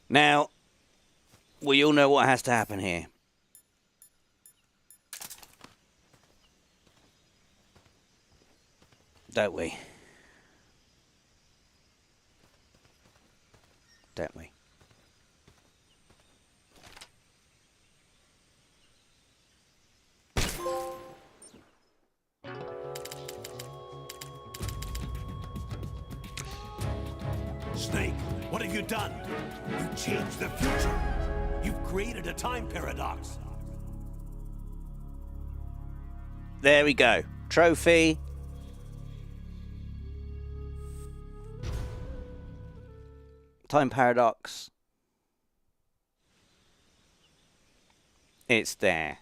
Now, we all know what has to happen here. Don't we? Don't we? Snake, what have you done? You changed the future. You've created a time paradox. There we go. Trophy. Time paradox. It's there.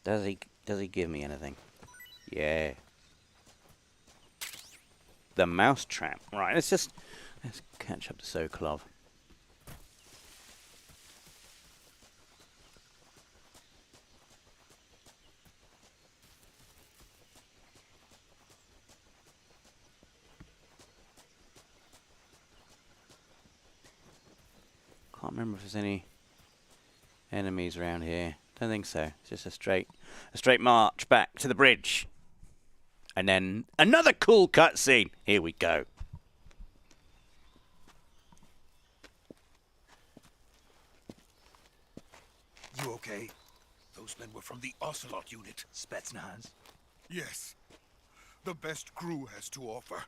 Does he give me anything? Yeah. The mousetrap. Right, let's catch up to Sokolov. Can't remember if there's any enemies around here. Don't think so. It's just a straight march back to the bridge. And then another cool cutscene. Here we go. You okay? Those men were from the Ocelot unit. Spetsnaz? Yes. The best GRU has to offer.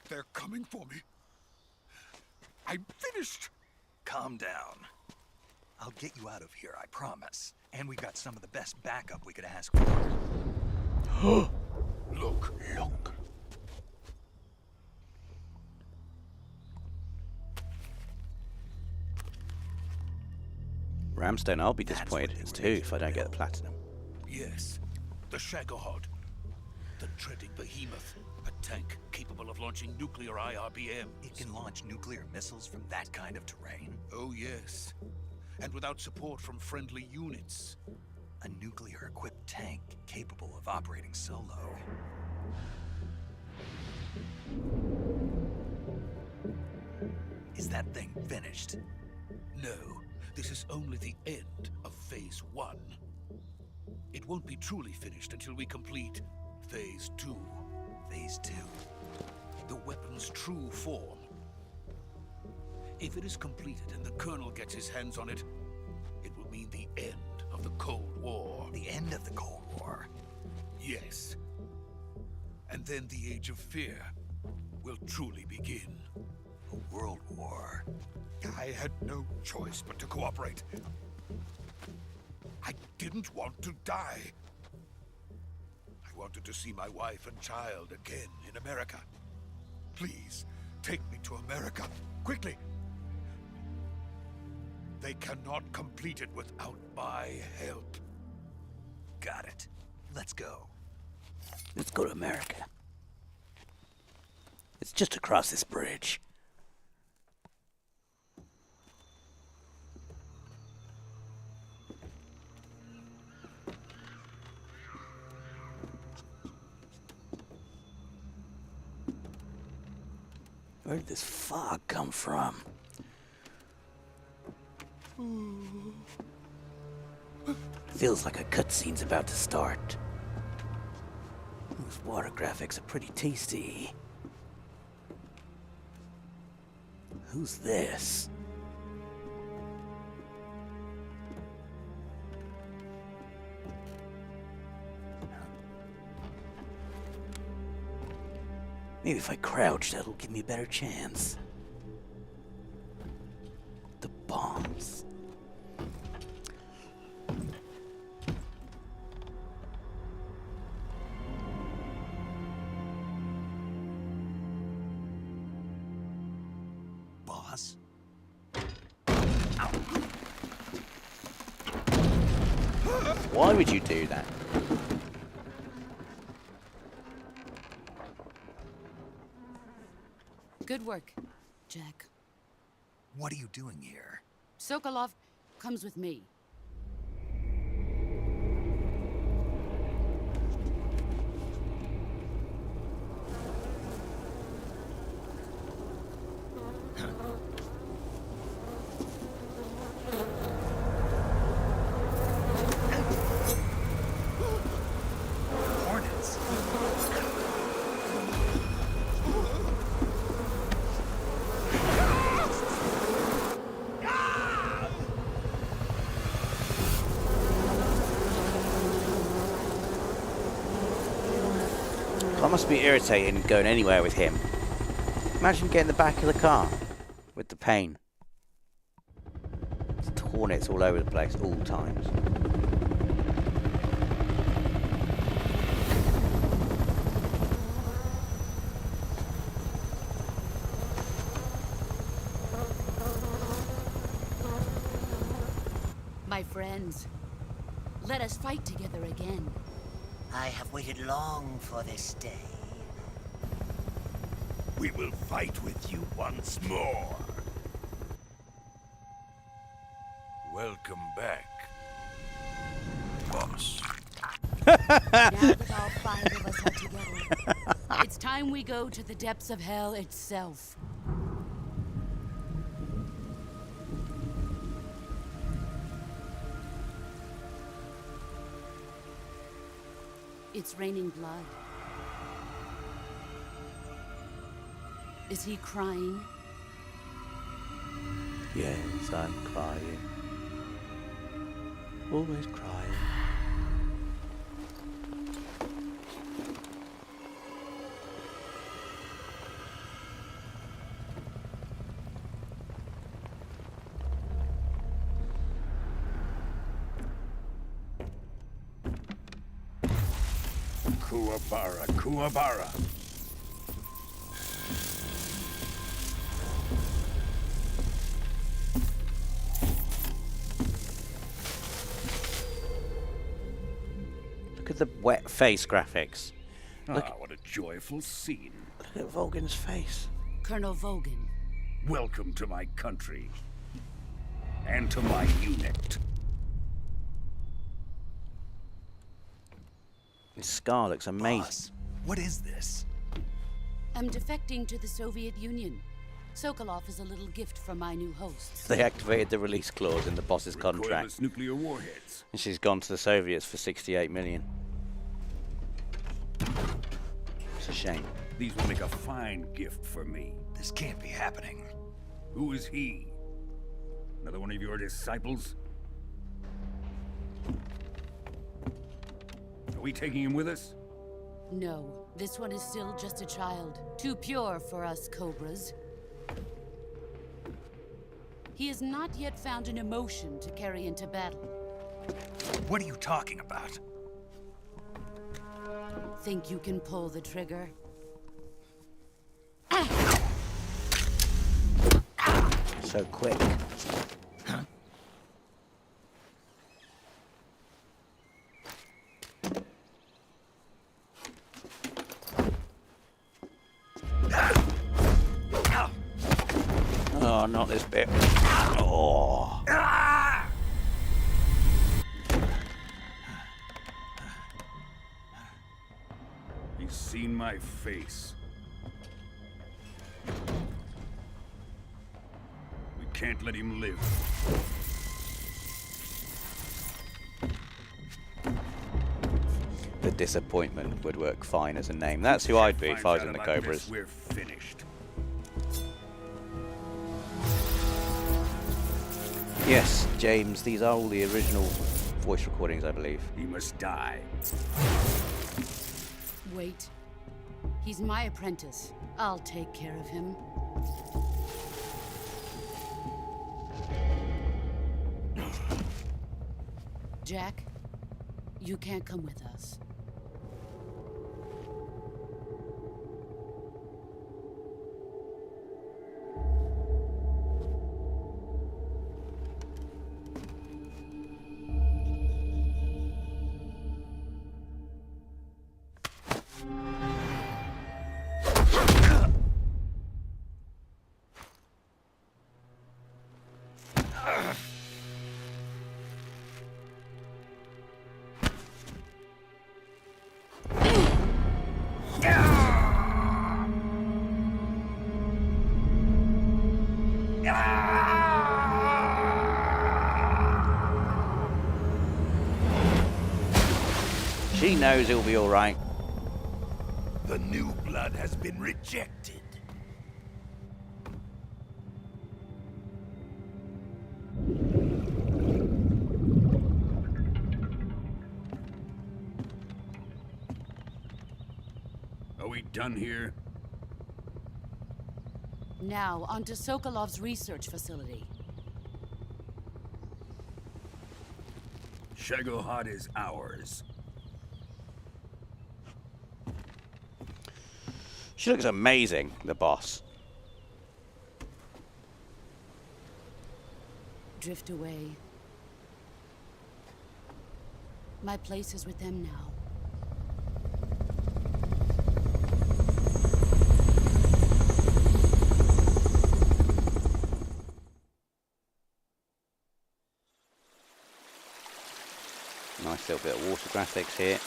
They're coming for me. I'm finished. Calm down. I'll get you out of here, I promise. And we've got some of the best backup we could ask for. Look. Ramstone, I'll be disappointed too if I don't get the platinum. Yes. The Shagohod. The treading behemoth. A tank capable of launching nuclear IRBM. It can launch nuclear missiles from that kind of terrain? Oh, yes. And without support from friendly units. A nuclear-equipped tank capable of operating solo. Is that thing finished? No, this is only the end of Phase 1. It won't be truly finished until we complete Phase 2. Phase 2. The weapon's true form. If it is completed and the Colonel gets his hands on it, it will mean the end of the Cold War. The end of the Cold War? Yes. And then the Age of Fear will truly begin. A world war. I had no choice but to cooperate. I didn't want to die. I wanted to see my wife and child again in America. Please, take me to America, quickly. They cannot complete it without my help. Got it. Let's go. Let's go to America. It's just across this bridge. Where did this fog come from? Feels like a cutscene's about to start. Those water graphics are pretty tasty. Who's this? Maybe if I crouch, that'll give me a better chance. The bombs. Boss? Why would you do that? Good work, Jack. What are you doing here? Sokolov comes with me. Hornets. That must be irritating going anywhere with him. Imagine getting in the back of the car with the pain. It's hornets all over the place, all times. My friends, let us fight together again. I have waited long for this day. We will fight with you once more. Welcome back, boss. Now that all 5 of us are together, it's time we go to the depths of hell itself. It's raining blood. Is he crying? Yes, I'm crying. Always crying. Kuwabara, Kuwabara. Look at the wet face graphics. Look, What a joyful scene. Look at Vogan's face. Colonel Vogan. Welcome to my country. And to my unit. his scar looks amazing. Boss, what is this? I'm defecting to the Soviet Union. Sokolov is a little gift from my new hosts. They activated the release clause in the boss's contract. Recoilless nuclear warheads. And she's gone to the Soviets for 68 million. It's a shame. These will make a fine gift for me. This can't be happening. Who is he? Another one of your disciples? Are we taking him with us? No, this one is still just a child. Too pure for us Cobras. He has not yet found an emotion to carry into battle. What are you talking about? Think you can pull the trigger? So quick. Oh, not this bit. Oh. He's seen my face. We can't let him live. The Disappointment would work fine as a name. That's who I'd be if I was in the Cobras. We're finished. Yes, James, these are all the original voice recordings, I believe. He must die. Wait. He's my apprentice. I'll take care of him. Jack, you can't come with us. She knows he'll be all right. The new blood has been rejected. Are we done here? Now, onto Sokolov's research facility. Shagohod is ours. She looks amazing, the boss. Drift away. My place is with them now. Nice little bit of water graphics here.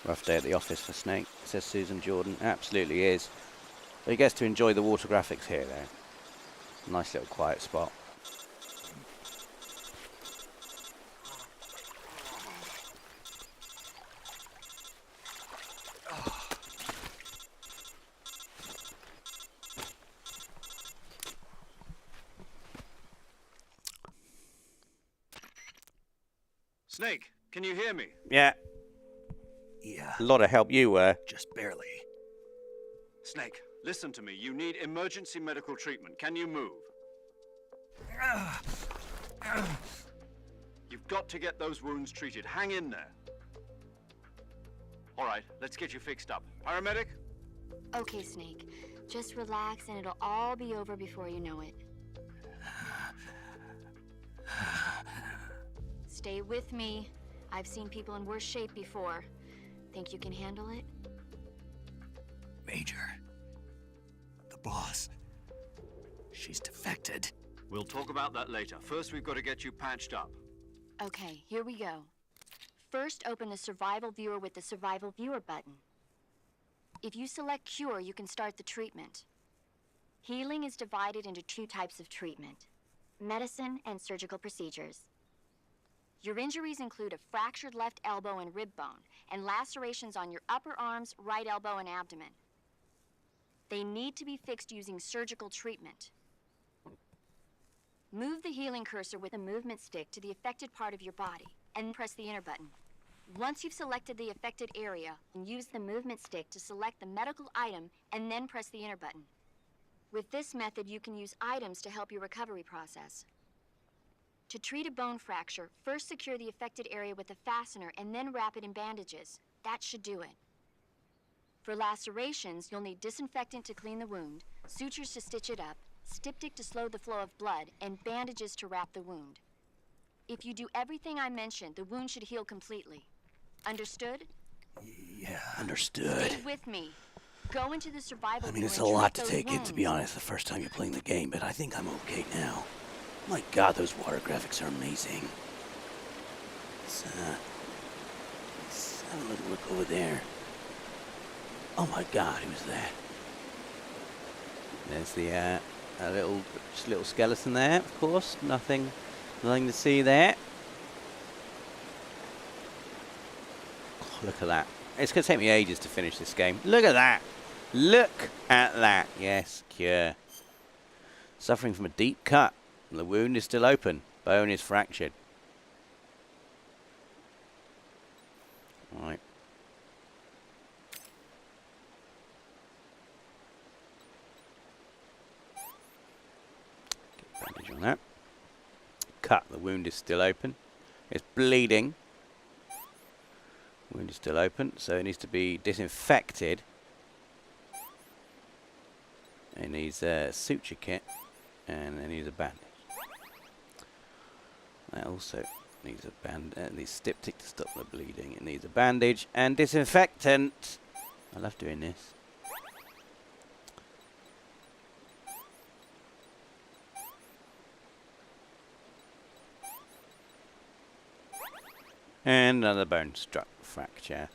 Rough day at the office for Snake, says Susan Jordan. Absolutely is. But he gets to enjoy the water graphics here, though. Nice little quiet spot. Snake, can you hear me? Yeah. Yeah. A lot of help you were. Just barely. Snake, listen to me. You need emergency medical treatment. Can you move? You've got to get those wounds treated. Hang in there. All right, let's get you fixed up. Paramedic? Okay, Snake. Just relax and it'll all be over before you know it. Stay with me. I've seen people in worse shape before. Think you can handle it? Major. The boss. She's defected. We'll talk about that later. First, we've got to get you patched up. Okay, here we go. First, open the survival viewer with the survival viewer button. If you select cure, you can start the treatment. Healing is divided into two types of treatment: medicine and surgical procedures. Your injuries include a fractured left elbow and rib bone, and lacerations on your upper arms, right elbow, and abdomen. They need to be fixed using surgical treatment. Move the healing cursor with a movement stick to the affected part of your body, and press the enter button. Once you've selected the affected area, use the movement stick to select the medical item, and then press the enter button. With this method, you can use items to help your recovery process. To treat a bone fracture, first secure the affected area with a fastener and then wrap it in bandages. That should do it. For lacerations, you'll need disinfectant to clean the wound, sutures to stitch it up, styptic to slow the flow of blood, and bandages to wrap the wound. If you do everything I mentioned, the wound should heal completely. Understood? Yeah, understood. Stay with me. Go into the survival I mean, it's a room and lot treat to those take in, to be wounds. honest, the first time you're playing the game, but I think I'm okay now. My god, those water graphics are amazing. Let's have a little look over there. Oh my god, who's that? There's the a little skeleton there, of course. Nothing to see there. Oh, look at that. It's going to take me ages to finish this game. Look at that. Look at that. Yes, cure. Suffering from a deep cut. The wound is still open. Bone is fractured. Right. Get bandage on that. Cut. The wound is still open. It's bleeding. Wound is still open, so it needs to be disinfected. It needs a suture kit, and it needs a bandage. That also needs a needs styptic to stop the bleeding. It needs a bandage and disinfectant. I love doing this. And another bone struck fracture.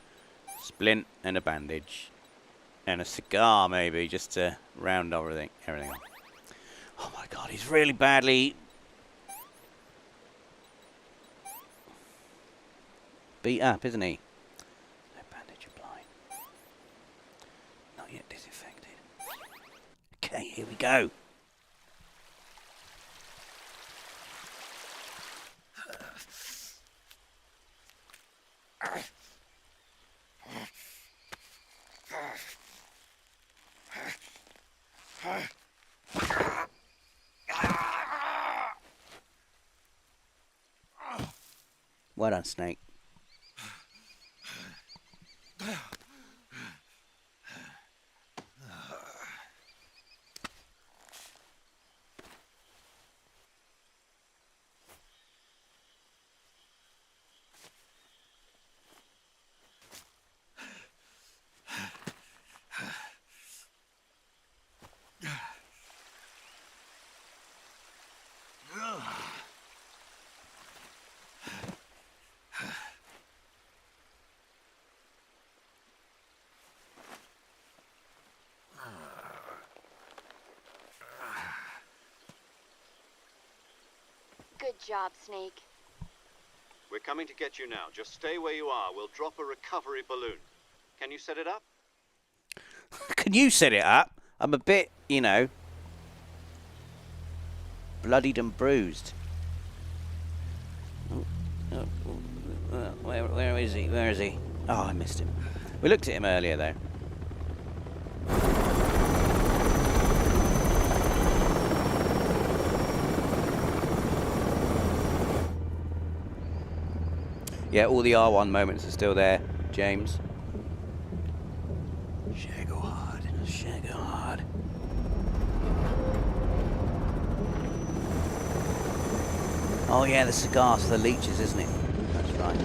Splint and a bandage. And a cigar maybe, just to round everything up. Oh my god, he's really badly beat up, isn't he? No bandage applied. Not yet disinfected. Okay, here we go. Well done, Snake. Good job, Snake. We're coming to get you now. Just stay where you are. We'll drop a recovery balloon. Can you set it up? Can you set it up? I'm a bit, you know, bloodied and bruised. Where is he? Where is he? Oh, I missed him. We looked at him earlier, though. Yeah, all the R1 moments are still there, James. Shago hard. Shago hard. Oh yeah, the cigars for the leeches, isn't it? That's right.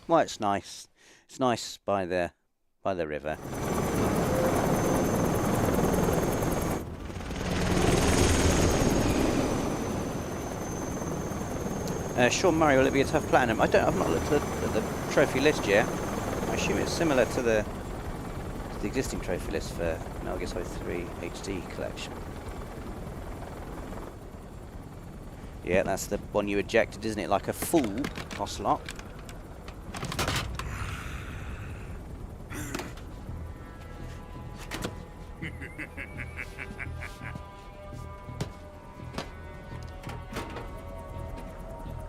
Well, it's nice. It's nice by the river. Sean Murray, will it be a tough platinum? I've not looked at the trophy list yet. I assume it's similar to the existing trophy list for Metal Gear Solid 3 HD collection. Yeah, that's the one you ejected, isn't it? Like a fool, Ocelot.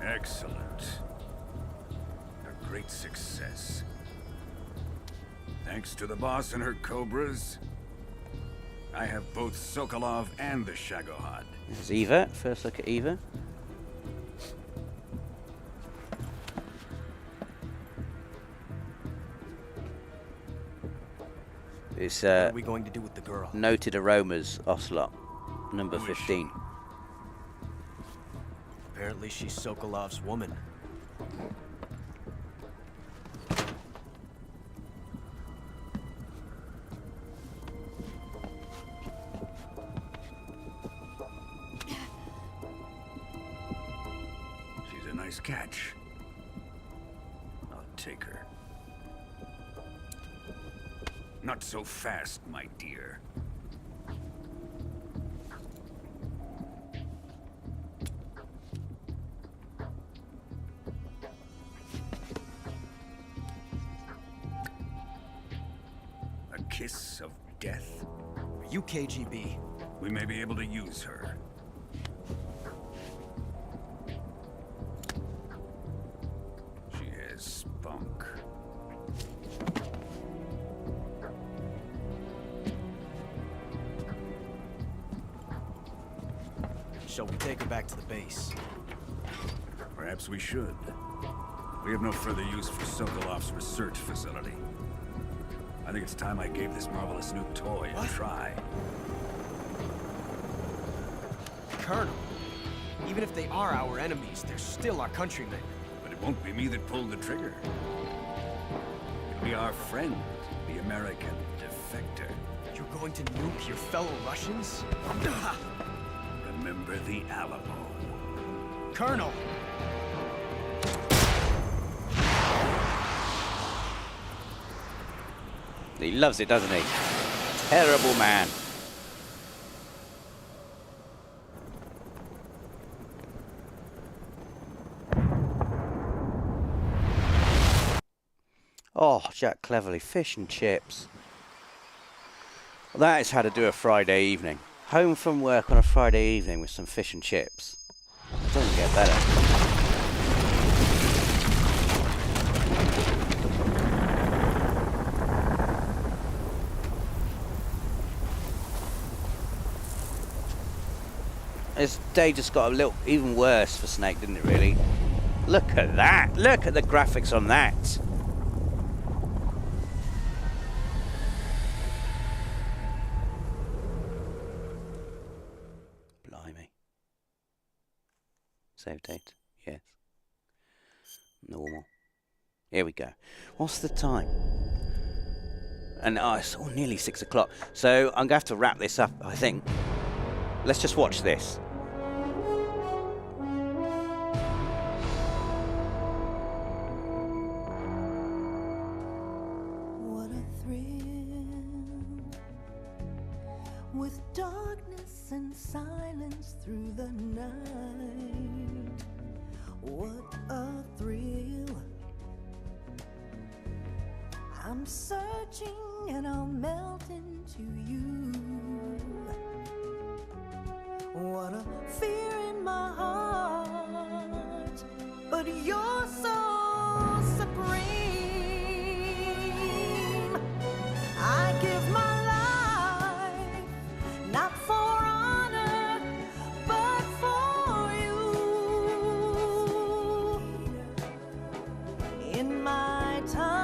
Excellent. A great success. Thanks to the boss and her cobras, I have both Sokolov and the Shagohod. There's Eva. First look at Eva. It's What are we going to do with the girl? Noted Aromas, Ocelot, number 15. Apparently she's Sokolov's woman. She's a nice catch. I'll take her. Not so fast, my dear. A kiss of death? Are you KGB? We may be able to use her. She has spunk. Shall we take her back to the base? Perhaps we should. We have no further use for Sokolov's research facility. I think it's time I gave this marvelous new toy a try. Colonel, even if they are our enemies, they're still our countrymen. But it won't be me that pulled the trigger. It'll be our friend, the American defector. You're going to nuke your fellow Russians? Remember the Alamo. Colonel! He loves it, doesn't he? Terrible man. Oh, Jack Cleverly, fish and chips. Well, that is how to do a Friday evening. Home from work on a Friday evening with some fish and chips. It doesn't get better. This day just got a little even worse for Snake, didn't it, really? Look at that! Look at the graphics on that! Blimey. Save date. Yes. Normal. Here we go. What's the time? And it's nearly 6 o'clock. So I'm going to have to wrap this up, I think. Let's just watch this. What a thrill, with darkness and silence through the night. What a thrill. I'm searching and I'll melt into you. What a fear in my heart, but you're so supreme. I give my life, not for honor, but for you. In my time,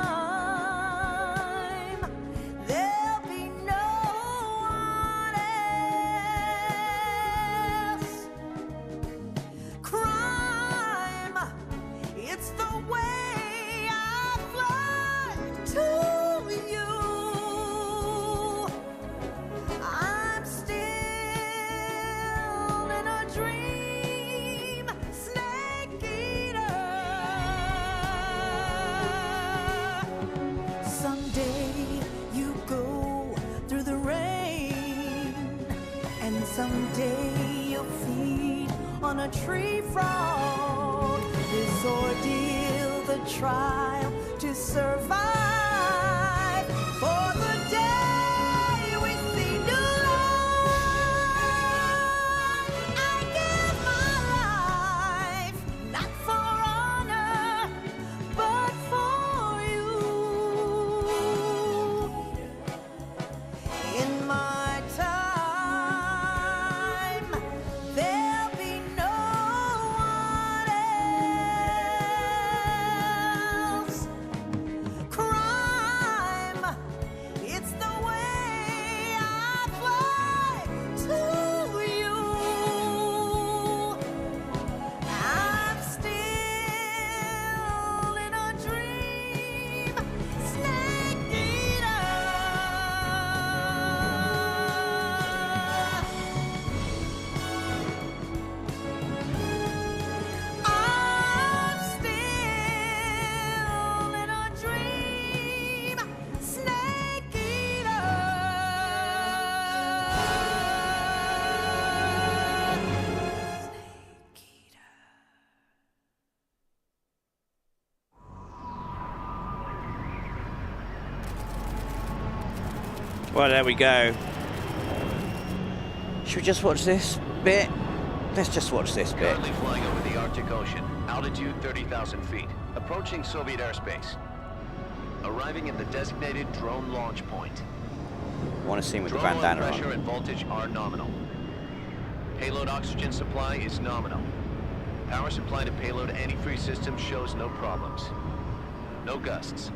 there'll be no one else. Crime, it's the way I on a tree frog. This ordeal, the trial to survive for the day we see new life. I give my life not for honor, but for you. In my time, there'll be no one else. Crime, it's the way I fly to you. I'm still in a dream, snake eater. I'm still in a dream, snake eater. Well, there we go. Should we just watch this bit? Let's just watch this bit. Currently flying over the Arctic Ocean, altitude 30,000 feet, approaching Soviet airspace. Arriving at the designated drone launch point. Want to see him with the Drone oil bandana pressure on. and voltage are nominal. Payload oxygen supply is nominal. Power supply to payload antifreeze system shows no problems. No gusts.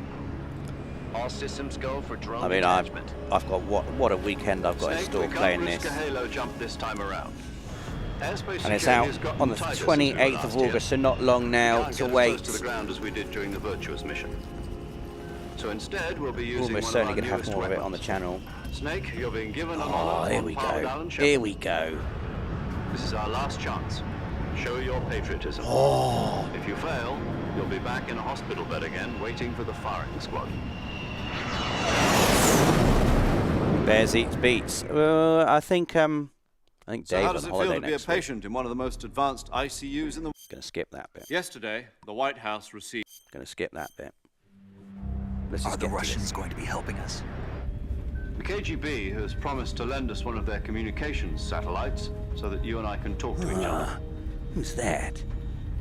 All systems go for drone I mean, detachment. I've got what a weekend I've got in Snake, store we can't playing risk this. a halo jump this time around. Airspace And it's security out has gotten on the tighter since we 28th were of last August, here. so not long now Can't to get as wait. close to the ground as we did during the Virtuous mission. So instead, we'll be using Almost one of certainly our going to have newest more of it on weapons. the channel. Snake, you're being given an Oh, honor here on we par with go. Alan Here Shepard. we go. This is our last chance. Show your patriotism. Oh. If you fail, you'll be back in a hospital bed again, waiting for the firing squad. Bears eats beats. I think So Dave's how on does it feel holiday to be a next week. patient in one of the most advanced ICUs in the world? Gonna skip that bit. Yesterday, the White House received... Gonna skip that bit. Let's Are just the get to Russians this. going to be helping us? The KGB has promised to lend us one of their communications satellites so that you and I can talk to each other. Who's that?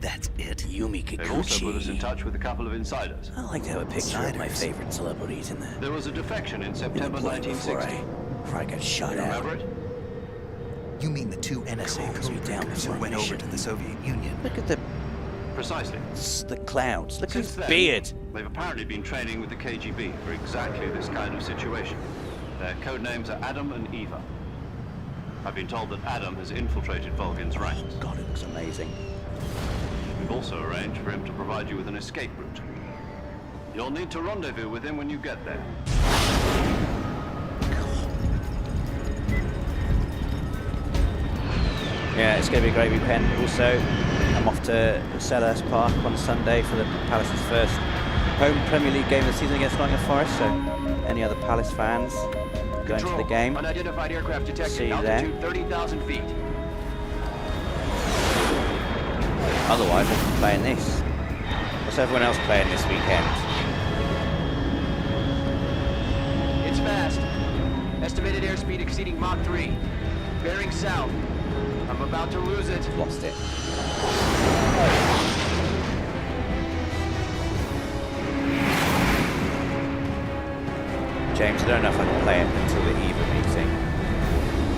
That's it? Yumi They've also put us in Kikuchi. touch with a couple of insiders. I like to have a picture of my Insiders? favorite celebrities in the There was a defection in September play before 1960. I got shot You out. remember it? You mean the two NSA Calms me down codebreakers who before went over mission. to the Soviet Union? Look at the Precisely. clouds. Look at Since his then, beard. they've apparently been training with the KGB for exactly this kind of situation. Their code names are Adam and Eva. I've been told that Adam has infiltrated Volgin's ranks. God, it looks amazing. We've also arranged for him to provide you with an escape route. You'll need to rendezvous with him when you get there. Yeah, it's going to be a great weekend. Also, I'm off to Selhurst Park on Sunday for the Palace's first home Premier League game of the season against Nottingham Forest. So, any other Palace fans going to the game, Unidentified aircraft detected. see you Altitude there. 30,000 feet. Otherwise, I'll be playing this. What's everyone else playing this weekend? It's fast. Estimated airspeed exceeding Mach 3. Bearing south. I'm about to lose it. Lost it. James, I don't know if I can play it until the Eva meeting.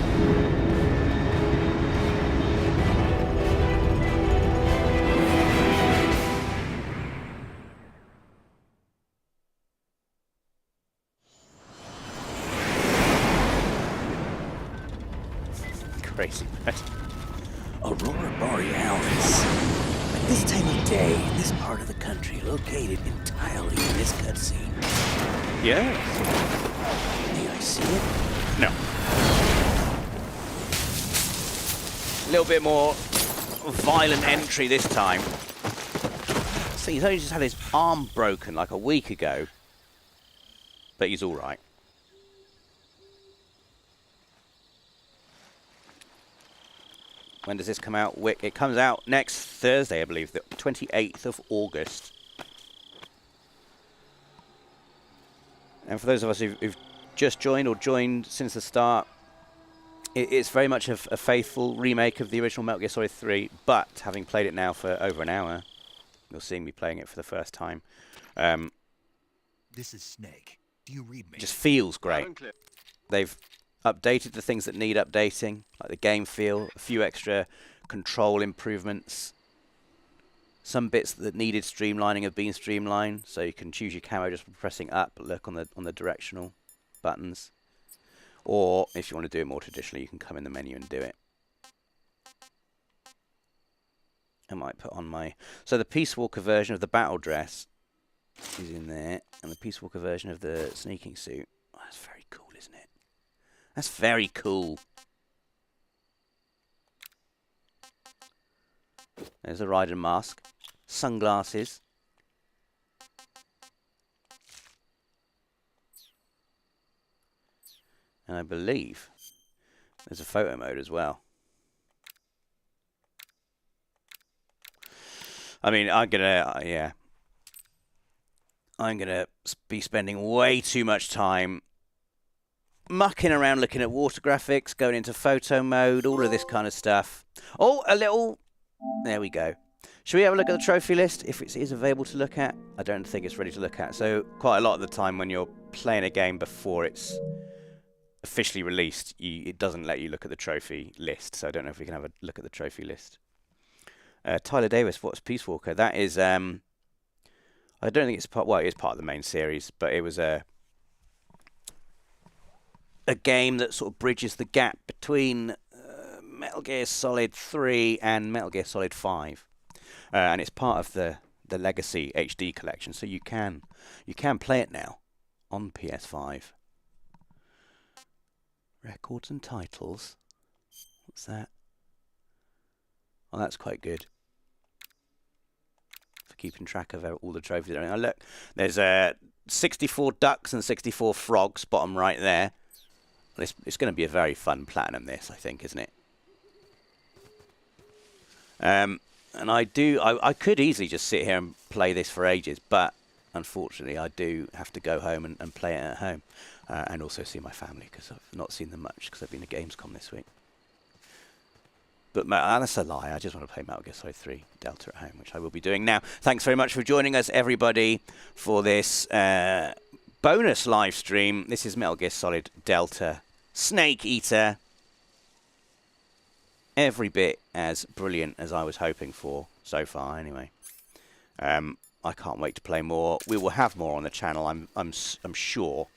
Crazy, right? Aurora Borealis. At this time of day, in this part of the country, located entirely in this cutscene. Yes. May I see it? No. A little bit more violent entry this time. See, he's only just had his arm broken like a week ago. But he's alright. when does this come out, Wick? It comes out next Thursday, I believe, the 28th of August. And for those of us who've just joined or joined since the start, it's very much a faithful remake of the original Metal Gear Solid 3, but having played it now for over an hour, you're seeing me playing it for the first time. This is Snake. Do you read me? Just feels great. They've updated the things that need updating, like the game feel, a few extra control improvements. Some bits that needed streamlining have been streamlined, so you can choose your camo just by pressing up. Look on the directional buttons. Or if you want to do it more traditionally, you can come in the menu and do it. I might put on my... So the Peace Walker version of the battle dress is in there, and the Peace Walker version of the sneaking suit. Oh, that's very cool, isn't it? That's very cool. There's a Raiden mask. Sunglasses. And I believe there's a photo mode as well. I mean, I'm gonna be spending way too much time mucking around looking at water graphics, going into photo mode, all of this kind of stuff. Oh, a little... There we go. Should we have a look at the trophy list, if it is available to look at? I don't think it's ready to look at. So quite a lot of the time when you're playing a game before it's officially released, it doesn't let you look at the trophy list. So I don't know if we can have a look at the trophy list. Tyler Davis, what's Peace Walker? That is, I don't think it's part. Well, it is part of the main series, but it was a game that sort of bridges the gap between Metal Gear Solid 3 and Metal Gear Solid 5, and it's part of the Legacy HD collection. So you can play it now on PS5. Records and titles. What's that? Oh, that's quite good for keeping track of all the trophies. Oh, look, there's 64 ducks and 64 frogs, bottom right there. It's going to be a very fun platinum, this, I think, isn't it? And I could easily just sit here and play this for ages, but unfortunately I do have to go home and play it at home, and also see my family, because I've not seen them much because I've been to Gamescom this week. But that's a lie. I just want to play Metal Gear Solid 3 Delta at home, which I will be doing now. Thanks very much for joining us, everybody, for this bonus live stream. This is Metal Gear Solid Delta Snake Eater. Every bit as brilliant as I was hoping for so far, anyway. I can't wait to play more. We will have more on the channel, I'm sure,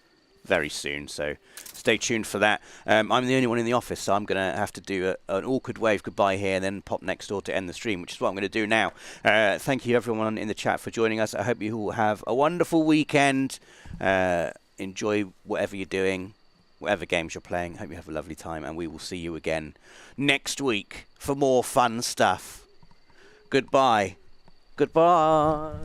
very soon, so stay tuned for that. I'm the only one in the office, so I'm going to have to do an awkward wave goodbye here and then pop next door to end the stream, which is what I'm going to do now. Thank you, everyone in the chat, for joining us. I hope you all have a wonderful weekend. Enjoy whatever you're doing, whatever games you're playing. Hope you have a lovely time, and we will see you again next week for more fun stuff. Goodbye. Goodbye.